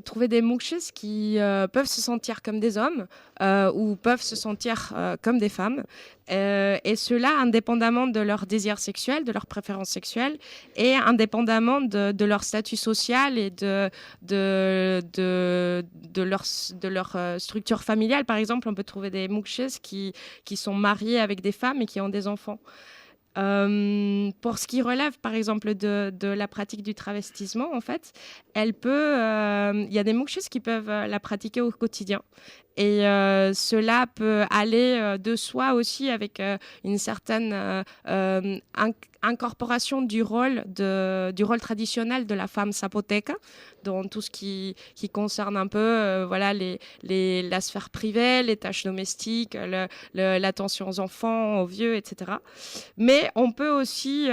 trouver des Muxches qui peuvent se sentir comme des hommes ou peuvent se sentir comme des femmes, et cela indépendamment de leur désir sexuel, de leur préférence sexuelle, et indépendamment de leur statut social et de leur structure familiale. Par exemple, on peut trouver des Muxches qui sont mariés avec des femmes et qui ont des enfants. Pour ce qui relève, par exemple, de la pratique du travestissement, en fait, il y a des Muxches qui peuvent la pratiquer au quotidien. Et cela peut aller de soi aussi avec une certaine incorporation du rôle traditionnel de la femme zapoteca, dans tout ce qui concerne un peu la sphère privée, les tâches domestiques, l'attention aux enfants, aux vieux, etc. Mais on peut aussi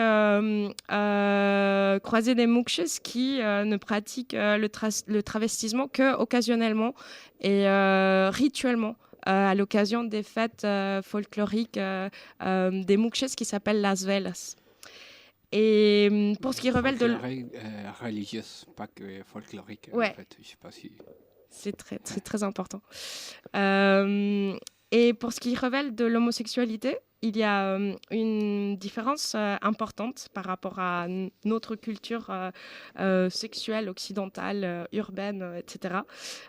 croiser des Muxches qui ne pratiquent le travestissement qu'occasionnellement et rituellement, à l'occasion des fêtes folkloriques des Muxches qui s'appellent Las Velas. Et pour ce qui relève de... religieuse, pas que folklorique, ouais. En fait. Je sais pas si... C'est très important. Et pour ce qui relève de l'homosexualité, il y a une différence importante par rapport à notre culture sexuelle, occidentale, urbaine, etc.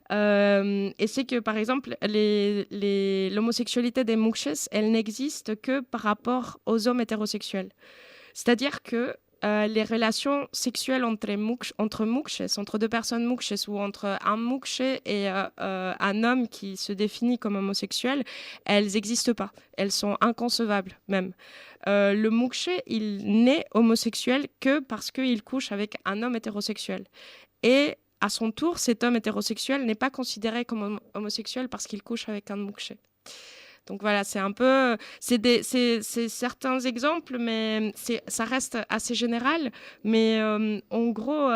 Et c'est que, par exemple, l'homosexualité des Muxches, elle n'existe que par rapport aux hommes hétérosexuels. C'est-à-dire que les relations sexuelles entre Muxches, entre deux personnes Muxches ou entre un Muxche et un homme qui se définit comme homosexuel, elles n'existent pas. Elles sont inconcevables même. Le Muxche, il n'est homosexuel que parce qu'il couche avec un homme hétérosexuel. Et à son tour, cet homme hétérosexuel n'est pas considéré comme homosexuel parce qu'il couche avec un Muxche. Donc voilà, c'est un peu, c'est certains exemples, mais ça reste assez général. Mais en gros,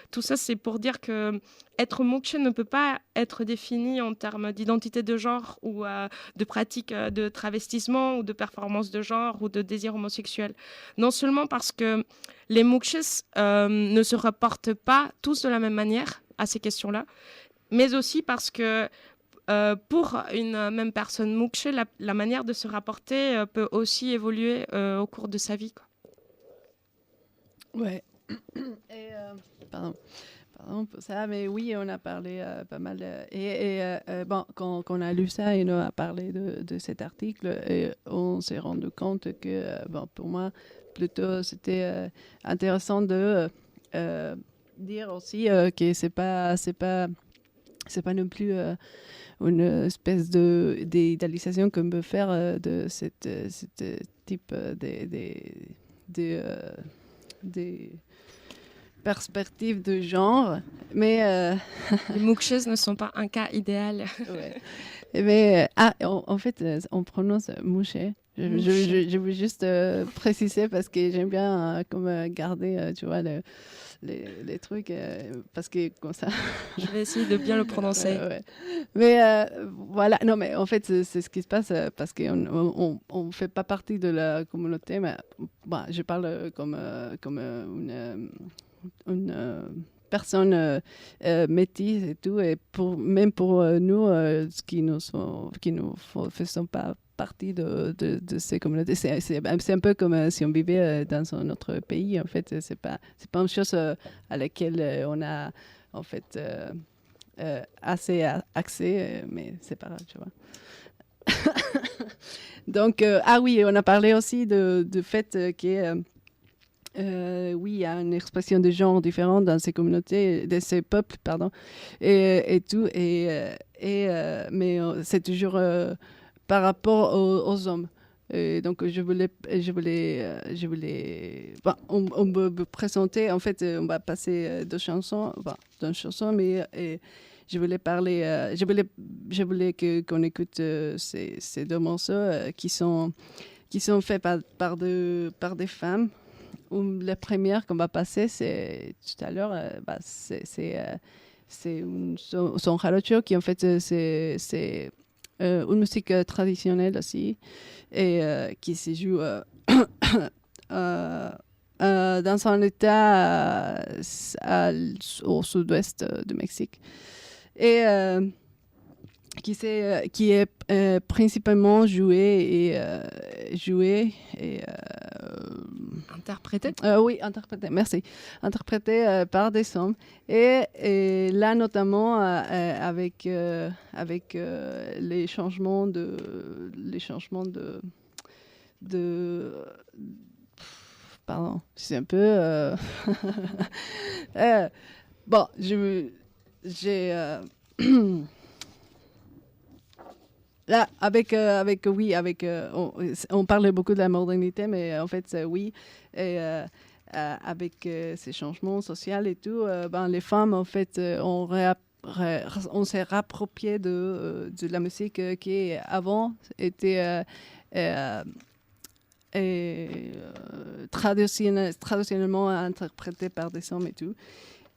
tout ça, c'est pour dire que être Muxche ne peut pas être défini en termes d'identité de genre ou de pratique de travestissement ou de performance de genre ou de désir homosexuel. Non seulement parce que les Muxches ne se rapportent pas tous de la même manière à ces questions-là, mais aussi parce que pour une même personne Muxche, la manière de se rapporter peut aussi évoluer au cours de sa vie, quoi. Ouais. Et, pardon pour ça, mais oui, on a parlé pas mal. Bon, quand on a lu ça et on a parlé de cet article, et on s'est rendu compte que, bon, pour moi, plutôt, c'était intéressant de dire aussi que c'est pas non plus une espèce d'idéalisation qu'on peut faire de ce type des perspectives de genre. Mais les moucheuses ne sont pas un cas idéal. Ouais. Mais en fait, on prononce mouché. Je veux juste préciser parce que j'aime bien garder, tu vois, les trucs parce que comme ça. Je vais essayer de bien le prononcer. Ouais. Mais voilà, non, mais en fait, c'est ce qui se passe parce qu'on on fait pas partie de la communauté, mais je parle comme une personne métisse et tout, et même pour nous, qui nous faisons pas partie de ces communautés, c'est un peu comme si on vivait dans un autre pays. En fait, c'est pas une chose à laquelle on a en fait assez accès, mais c'est pas grave, tu vois. Donc, oui, on a parlé aussi du fait que oui, il y a une expression de genre différente dans ces communautés, de ces peuples, pardon, et tout, mais c'est toujours par rapport aux hommes. Et donc, je voulais on me présenter, en fait, on va passer d'une chanson, mais je voulais parler, je voulais qu'on écoute ces deux morceaux qui sont faits par des femmes. La première qu'on va passer, c'est tout à l'heure, c'est son jarocho, qui en fait c'est une musique traditionnelle aussi, et qui se joue dans un état au sud-ouest du Mexique, et qui est principalement joué et interprété. Oui, interprété. Merci. Interprété par des hommes, et là notamment avec les changements de pardon, c'est un peu bon, j'ai là, on parle beaucoup de la modernité, mais en fait, oui, et avec ces changements sociaux et tout, les femmes, en fait, on s'est rapproprié de la musique qui, avant, était traditionnellement interprétée par des hommes et tout.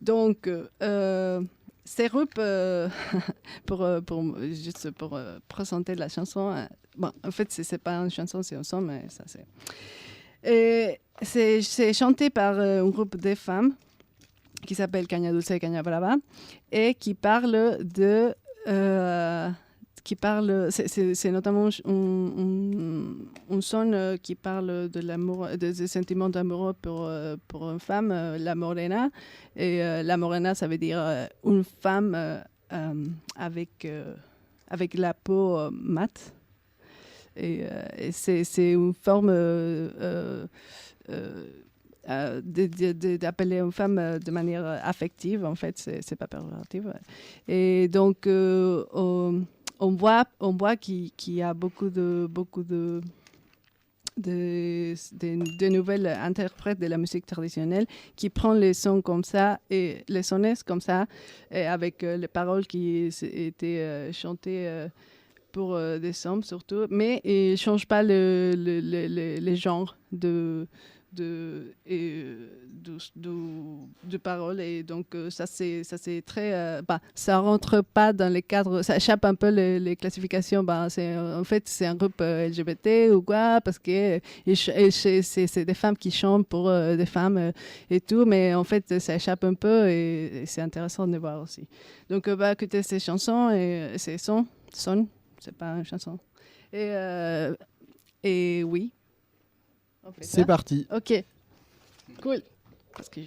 Donc, ces groupes, juste pour présenter la chanson, en fait, c'est pas une chanson, c'est un son, mais ça c'est. Et c'est chanté par un groupe de femmes qui s'appelle Caña Dulce et Caña Brava, et qui parle de. C'est notamment un son qui parle de l'amour, des sentiments d'amour pour une femme, la morena. Et la morena, ça veut dire une femme avec la peau mate. Et c'est une forme d'appeler une femme de manière affective, en fait, c'est pas péjoratif. Et donc, on voit qu'il y a beaucoup de nouvelles interprètes de la musique traditionnelle qui prennent les sons comme ça, et les sonnettes comme ça, et avec les paroles qui étaient chantées pour des hommes surtout, mais ils ne changent pas les genres de paroles, et donc ça c'est très ça rentre pas dans les cadres, ça échappe un peu les classifications. En fait c'est un groupe LGBT ou quoi, parce que c'est des femmes qui chantent pour des femmes et tout, mais en fait ça échappe un peu, et c'est intéressant de voir aussi. Donc écoutez ces chansons et ces sons, c'est pas une chanson, et oui. C'est parti. Ok, cool. Parce que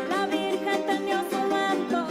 La Virgen tendió su manto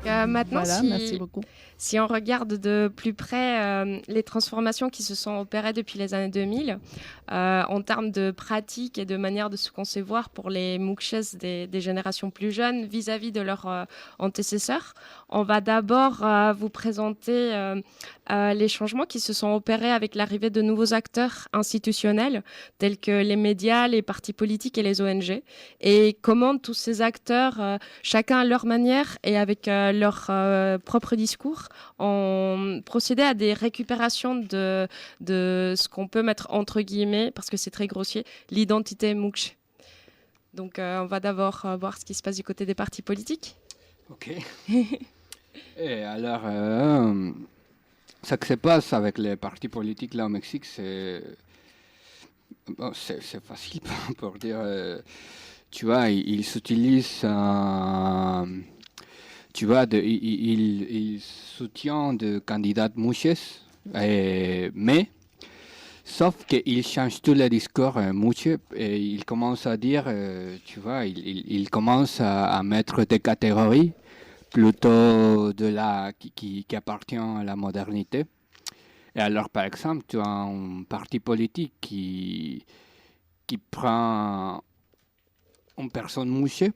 Maintenant, Voilà, merci beaucoup. Si on regarde de plus près les transformations qui se sont opérées depuis les années 2000, en termes de pratiques et de manière de se concevoir pour les Moukches des générations plus jeunes vis-à-vis de leurs antécesseurs, on va d'abord vous présenter les changements qui se sont opérés avec l'arrivée de nouveaux acteurs institutionnels tels que les médias, les partis politiques et les ONG, et comment tous ces acteurs, chacun à leur manière et avec leur propre discours, ont procédé à des récupérations de ce qu'on peut mettre entre guillemets, parce que c'est très grossier, l'identité Moukche. Donc on va d'abord voir ce qui se passe du côté des partis politiques. Ok. Et alors, ce qui se passe avec les partis politiques là au Mexique, c'est facile pour dire. Tu vois, ils s'utilisent, tu vois, ils soutiennent de candidats mouches, mais sauf qu'ils changent tout le discours mouche et ils commencent à dire, tu vois, ils commencent à mettre des catégories plutôt qui appartient à la modernité. Et alors, par exemple, tu as un parti politique qui prend une personne mouchée,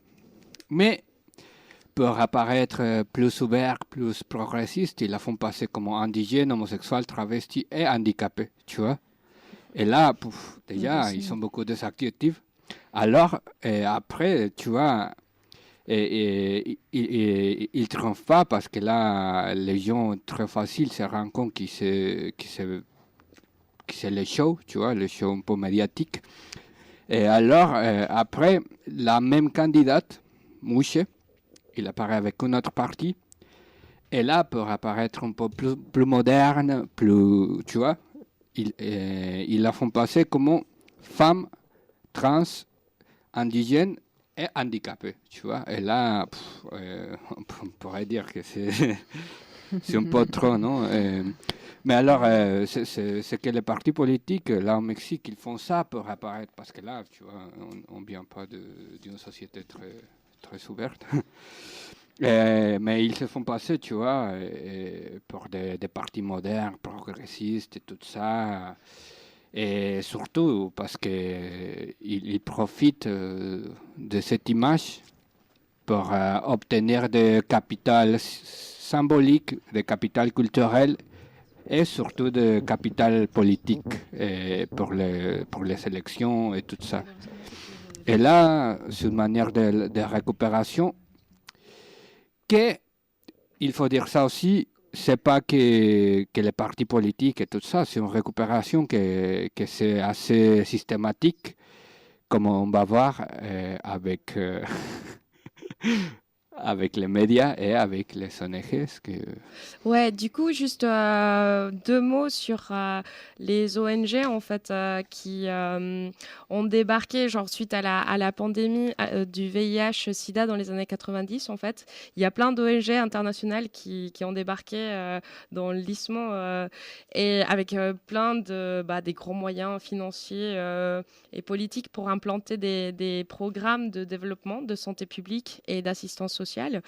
mais pour apparaître plus ouvert, plus progressiste, ils la font passer comme indigène, homosexuel, travesti et handicapé, tu vois. Et là, déjà, ils sont beaucoup des adjectifs. Alors, après, tu vois, ils ne trouvent pas parce que là, les gens très faciles se rendent compte que c'est le show, tu vois, le show un peu médiatique. Et alors, après, la même candidate, Mouche, il apparaît avec une autre partie. Et là, pour apparaître un peu plus moderne, plus, tu vois, ils la font passer comme femme, trans, indigène et handicapée, tu vois. Et là, on pourrait dire que c'est un peu trop, non? Mais alors, c'est que les partis politiques, là au Mexique, ils font ça pour apparaître, parce que là, tu vois, on ne vient pas d'une société très ouverte. Mais ils se font passer, tu vois, pour des partis modernes, progressistes et tout ça. Et surtout parce qu'ils profitent de cette image pour obtenir des capital symboliques, des capital culturels et surtout de capital politique pour les élections et tout ça. Et là, c'est une manière de récupération il faut dire ça aussi, c'est pas que les partis politiques et tout ça, c'est une récupération que c'est assez systématique, comme on va voir avec avec les médias et avec les ONG. Ouais, du coup, juste 2 mots sur les ONG en fait qui ont débarqué genre suite à la pandémie du VIH/SIDA dans les années 90 en fait. Il y a plein d'ONG internationales qui ont débarqué dans le lissement et avec plein des gros moyens financiers et politiques pour implanter des programmes de développement de santé publique et d'assistance sociale.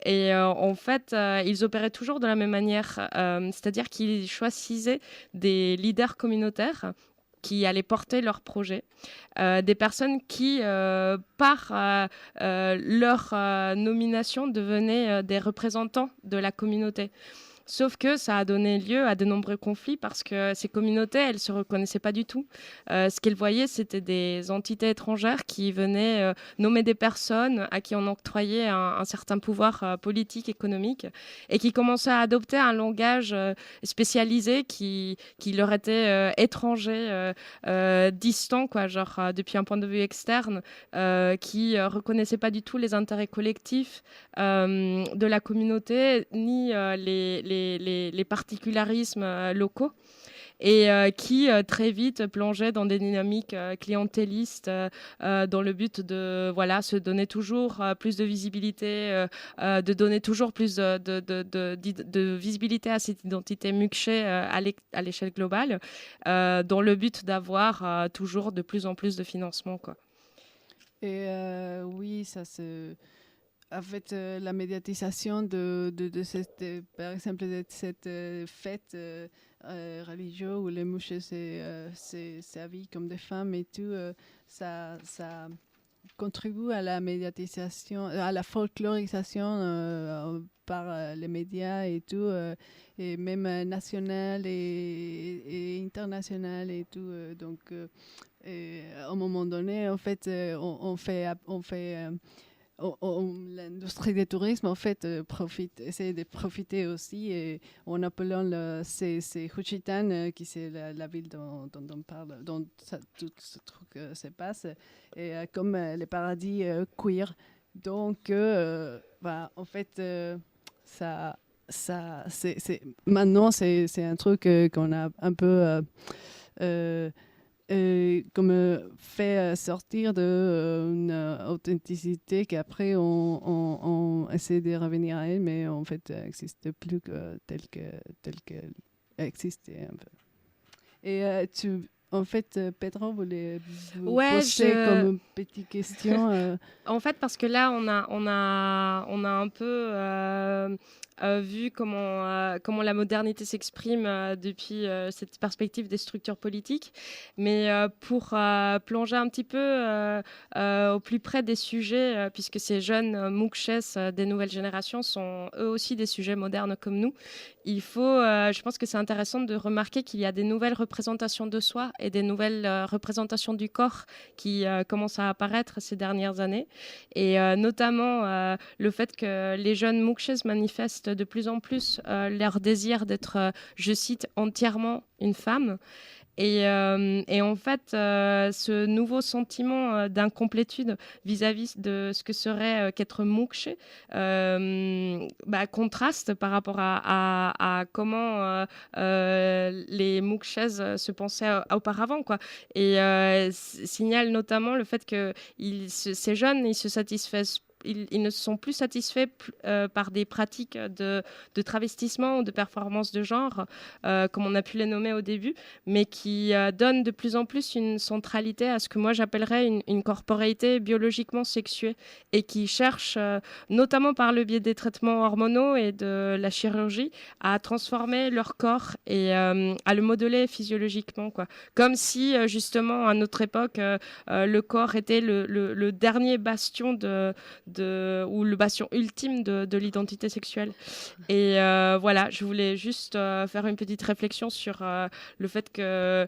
Et en fait, ils opéraient toujours de la même manière, c'est-à-dire qu'ils choisissaient des leaders communautaires qui allaient porter leur projet, des personnes qui, par leur nomination, devenaient des représentants de la communauté. Sauf que ça a donné lieu à de nombreux conflits parce que ces communautés, elles ne se reconnaissaient pas du tout. Ce qu'elles voyaient, c'était des entités étrangères qui venaient nommer des personnes à qui on octroyait un certain pouvoir politique, économique, et qui commençaient à adopter un langage spécialisé qui leur était étranger, distant, quoi, genre depuis un point de vue externe, qui ne reconnaissait pas du tout les intérêts collectifs de la communauté, ni les particularismes locaux et qui très vite plongeait dans des dynamiques clientélistes dans le but de se donner toujours plus de visibilité, de donner toujours plus de visibilité à cette identité mukché à l'échelle globale, dans le but d'avoir toujours de plus en plus de financement, quoi. Et oui, ça se... en fait, la médiatisation de cette, par exemple, de cette fête religieuse où les mouches c'est servi comme des femmes et tout, ça contribue à la médiatisation, à la folklorisation par les médias et tout, et même national et international et tout. Donc, à un moment donné, en fait, l'industrie du tourisme, en fait, essaie de profiter aussi, et en appelant c'est Juchitán, qui c'est la ville dont on parle, dont tout ce truc se passe, et comme les paradis queer. Donc, en fait, maintenant, c'est un truc qu'on a un peu comme fait sortir d'une authenticité qu'après on essaie de revenir à elle, mais en fait elle n'existe plus telle qu'elle existait un peu. Et en fait, Pedro voulait vous poser comme une petite question. En fait, parce que là, on a un peu vu comment la modernité s'exprime depuis cette perspective des structures politiques. Mais pour plonger un petit peu au plus près des sujets, puisque ces jeunes Moukches des nouvelles générations sont eux aussi des sujets modernes comme nous, je pense que c'est intéressant de remarquer qu'il y a des nouvelles représentations de soi et des nouvelles représentations du corps qui commencent à apparaître ces dernières années. Et notamment le fait que les jeunes Moukches manifestent de plus en plus leur désir d'être, je cite, entièrement une femme. Et en fait, ce nouveau sentiment d'incomplétude vis-à-vis de ce que serait qu'être Moukche contraste par rapport à comment les Moukches se pensaient auparavant, quoi. Et signale notamment le fait que ces jeunes, ils se satisfaisent. Ils ne sont plus satisfaits par des pratiques de travestissement ou de performance de genre, comme on a pu les nommer au début, mais qui donnent de plus en plus une centralité à ce que moi j'appellerais une corporéité biologiquement sexuée, et qui cherchent, notamment par le biais des traitements hormonaux et de la chirurgie, à transformer leur corps et à le modeler physiologiquement, quoi. Comme si, justement, à notre époque, le corps était le dernier bastion ou le bastion ultime de l'identité sexuelle. Et voilà, je voulais juste faire une petite réflexion sur le fait que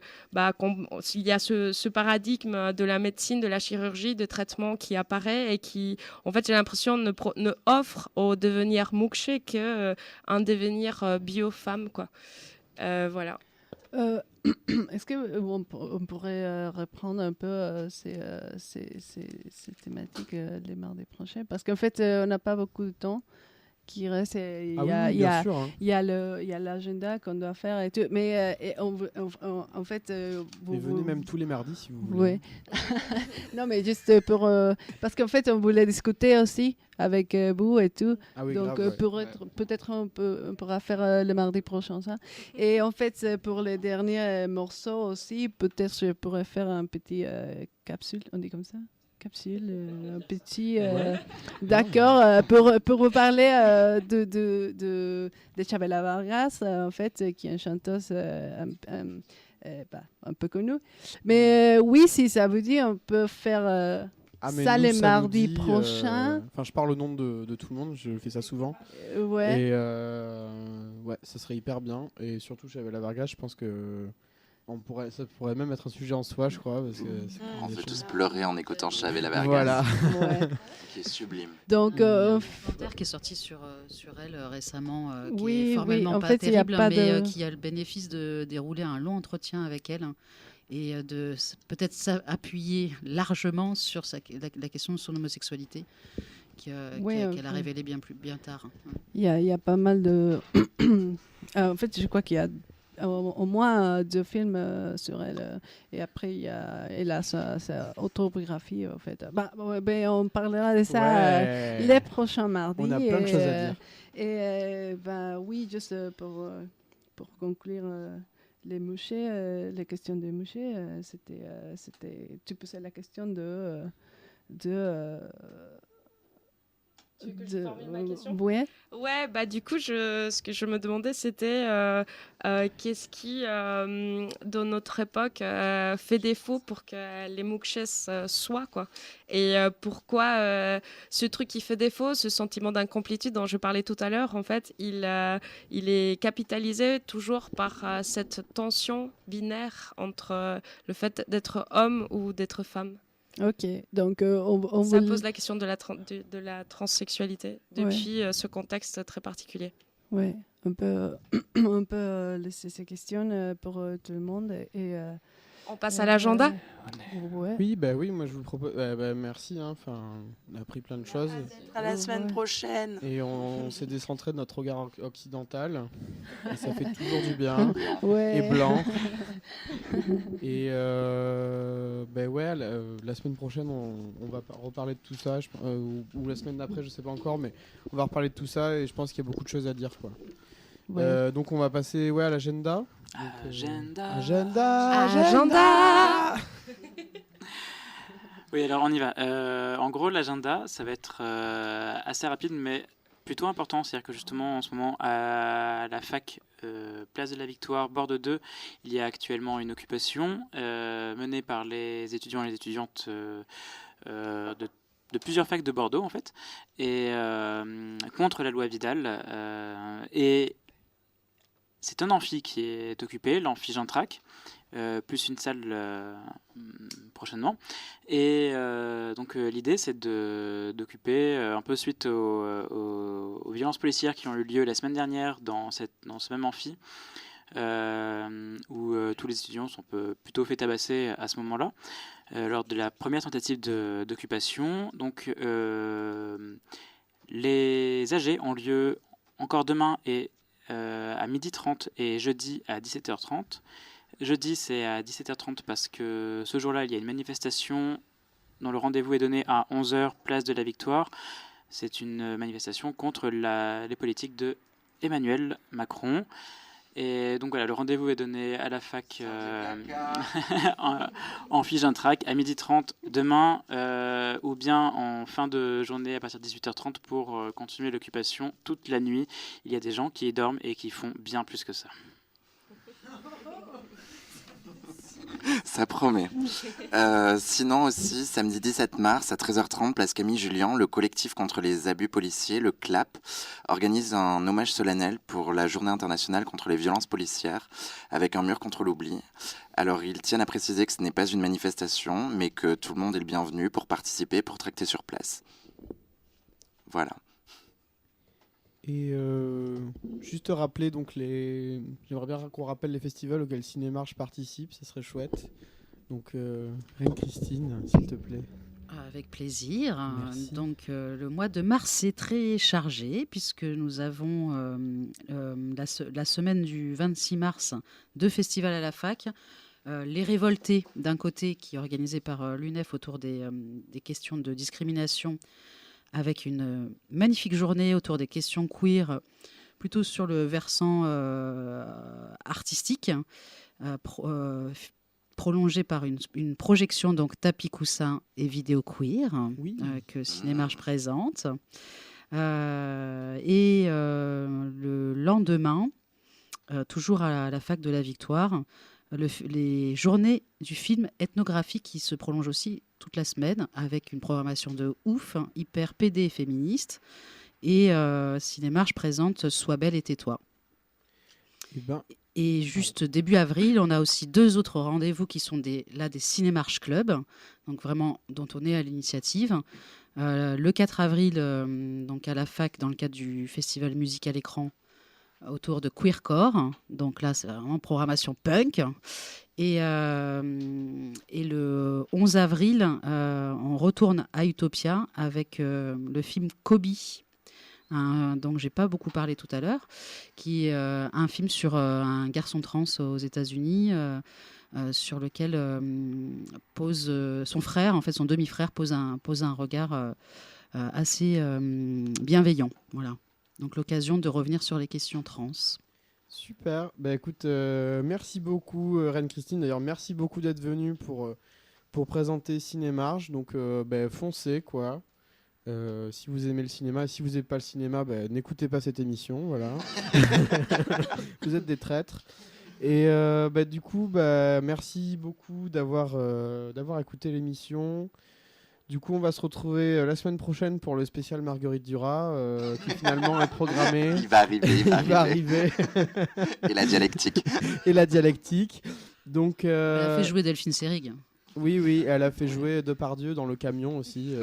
s'il y a ce paradigme de la médecine, de la chirurgie, de traitement qui apparaît et qui, en fait, j'ai l'impression ne offre au devenir Moukche qu'un devenir bio-femme, quoi. Voilà. Est-ce qu'on pourrait reprendre un peu ces thématiques les mardis prochains? Parce qu'en fait, on n'a pas beaucoup de temps qui reste. Il y a l'agenda qu'on doit faire et tout. Mais en fait... vous venez même tous les mardis si vous voulez. Oui. Non, mais juste pour... parce qu'en fait, on voulait discuter aussi avec vous et tout. Ah oui, donc, grave, peut-être on pourra faire le mardi prochain ça. Et en fait, pour les derniers morceaux aussi, peut-être je pourrais faire un petit capsule, on dit comme ça? Capsule, un petit... D'accord, pour vous parler de Chavela Vargas, en fait, qui est une chanteuse un peu connue. Mais oui, si ça vous dit, on peut faire ça les mardis prochains. Enfin, je parle au nom de tout le monde, je fais ça souvent. Ouais. Et ouais, ça serait hyper bien. Et surtout, Chavela Vargas, je pense que... ça pourrait même être un sujet en soi, je crois. Parce que on peut tous pleurer en écoutant Chavela Vargas. Voilà. Ouais. Qui est sublime. Donc, documentaire qui est sorti sur elle récemment, qui est formellement pas terrible, mais qui a le bénéfice de dérouler un long entretien avec elle, et de peut-être s'appuyer largement sur la question de son homosexualité, qu'elle a révélée bien tard. Il y a pas mal de... en fait, je crois qu'il y a au moins 2 films sur elle, et après elle a sa autobiographie, en fait. On parlera de ça les prochains mardis. On a plein de choses à dire. Et oui, juste pour conclure les mouchés, les questions des mouchés, c'était tu posais la question de Tu veux que je formule ma question ? Ouais. Ouais, bah du coup, ce que je me demandais, c'était qu'est-ce qui, dans notre époque, fait défaut pour que les Moukches soient, quoi. Et pourquoi ce truc qui fait défaut, ce sentiment d'incomplétude dont je parlais tout à l'heure, en fait, il est capitalisé toujours par cette tension binaire entre le fait d'être homme ou d'être femme. Ok, donc on Ça va... pose la question de la transsexualité depuis ce contexte très particulier. Ouais, on peut laisser ces questions pour tout le monde et on passe à l'agenda. Ouais. Oui, moi je vous propose. Merci, enfin, on a appris plein de choses. À la semaine prochaine. Et on s'est décentré de notre regard occidental. Et ça fait toujours du bien. Ouais. Et blanc. Et la semaine prochaine, on va reparler de tout ça. Ou la semaine d'après, je sais pas encore, mais on va reparler de tout ça et je pense qu'il y a beaucoup de choses à dire, quoi. Ouais. Donc on va passer à l'agenda. Agenda. Oui, alors on y va. En gros, l'agenda, ça va être assez rapide, mais plutôt important. C'est-à-dire que justement, en ce moment, à la fac Place de la Victoire, Borde 2, il y a actuellement une occupation menée par les étudiants et les étudiantes de plusieurs facs de Bordeaux, en fait, et contre la loi Vidal. Et c'est un amphi qui est occupé, l'amphi Jean Trac, plus une salle prochainement. Et donc l'idée, c'est d'occuper un peu suite aux violences policières qui ont eu lieu la semaine dernière dans ce même amphi, où tous les étudiants sont plutôt fait tabasser à ce moment-là, lors de la première tentative d'occupation. Donc les AG ont lieu encore demain et à 12h30 et jeudi à 17h30. Jeudi, c'est à 17h30 parce que ce jour-là, il y a une manifestation dont le rendez-vous est donné à 11h, place de la Victoire. C'est une manifestation contre les politiques de Emmanuel Macron. Et donc voilà, le rendez-vous est donné à la fac en Figintrac à 12h30 demain, ou bien en fin de journée à partir de 18h30 pour continuer l'occupation toute la nuit. Il y a des gens qui y dorment et qui font bien plus que ça. Ça promet. Sinon aussi, samedi 17 mars à 13h30, place Camille Julien, le collectif contre les abus policiers, le CLAP, organise un hommage solennel pour la Journée internationale contre les violences policières, avec un mur contre l'oubli. Alors, ils tiennent à préciser que ce n'est pas une manifestation, mais que tout le monde est le bienvenu pour participer, pour tracter sur place. Voilà. Et juste rappeler, donc j'aimerais bien qu'on rappelle les festivals auxquels Cinémarche participe, ça serait chouette. Donc, Reine Christine, s'il te plaît. Avec plaisir. Merci. Donc, le mois de mars est très chargé puisque nous avons la semaine du 26 mars 2 festivals à la fac. Les Révoltés, d'un côté, qui est organisé par l'UNEF autour des questions de discrimination, avec une magnifique journée autour des questions queer, plutôt sur le versant artistique, prolongée par une projection, donc tapis coussin et vidéo queer, que Cinémarche présente. Et le lendemain, toujours à la fac de la Victoire, les journées du film ethnographique qui se prolongent aussi toute la semaine avec une programmation de ouf, hyper PD et féministe. Et Cinémarche présente Sois belle et tais-toi. Et juste début avril, on a aussi 2 autres rendez-vous qui sont des Cinémarche Club, donc vraiment dont on est à l'initiative. Le 4 avril, donc à la fac, dans le cadre du festival Musique à l'écran, autour de Queercore. Donc là, c'est vraiment programmation punk. Et le 11 avril, on retourne à Utopia avec le film Kobe, dont j'ai pas beaucoup parlé tout à l'heure, qui est un film sur un garçon trans aux États-Unis, sur lequel pose son frère, en fait son demi-frère, pose un regard assez bienveillant. Voilà. Donc l'occasion de revenir sur les questions trans. Super. Écoute, merci beaucoup Reine Christine. D'ailleurs, merci beaucoup d'être venue pour présenter Cinémarche. Donc foncez quoi. Si vous aimez le cinéma, si vous n'aimez pas le cinéma, n'écoutez pas cette émission, voilà. Vous êtes des traîtres. Et du coup, merci beaucoup d'avoir écouté l'émission. Du coup, on va se retrouver la semaine prochaine pour le spécial Marguerite Duras, qui finalement est programmé. Il va arriver. Et la dialectique. Donc, Elle a fait jouer Delphine Seyrig. Oui, elle a fait jouer Depardieu dans Le Camion aussi,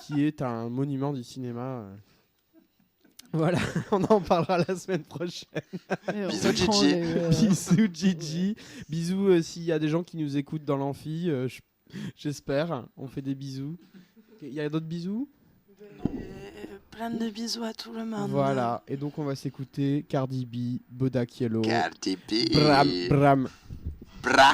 qui est un monument du cinéma. Voilà, on en parlera la semaine prochaine. Bisous Gigi. Bisous Gigi. Bisous s'il y a des gens qui nous écoutent dans l'amphi, j'espère. On fait des bisous. Il y a d'autres bisous ? Plein de bisous à tout le monde. Voilà, et donc on va s'écouter Cardi B, Bodak Yellow. Cardi B. Bram. Bra.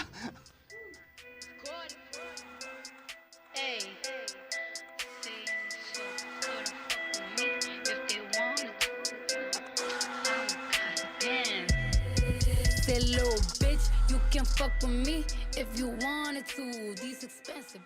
Say, little bitch, you can fuck with me if you wanted to. These expensive.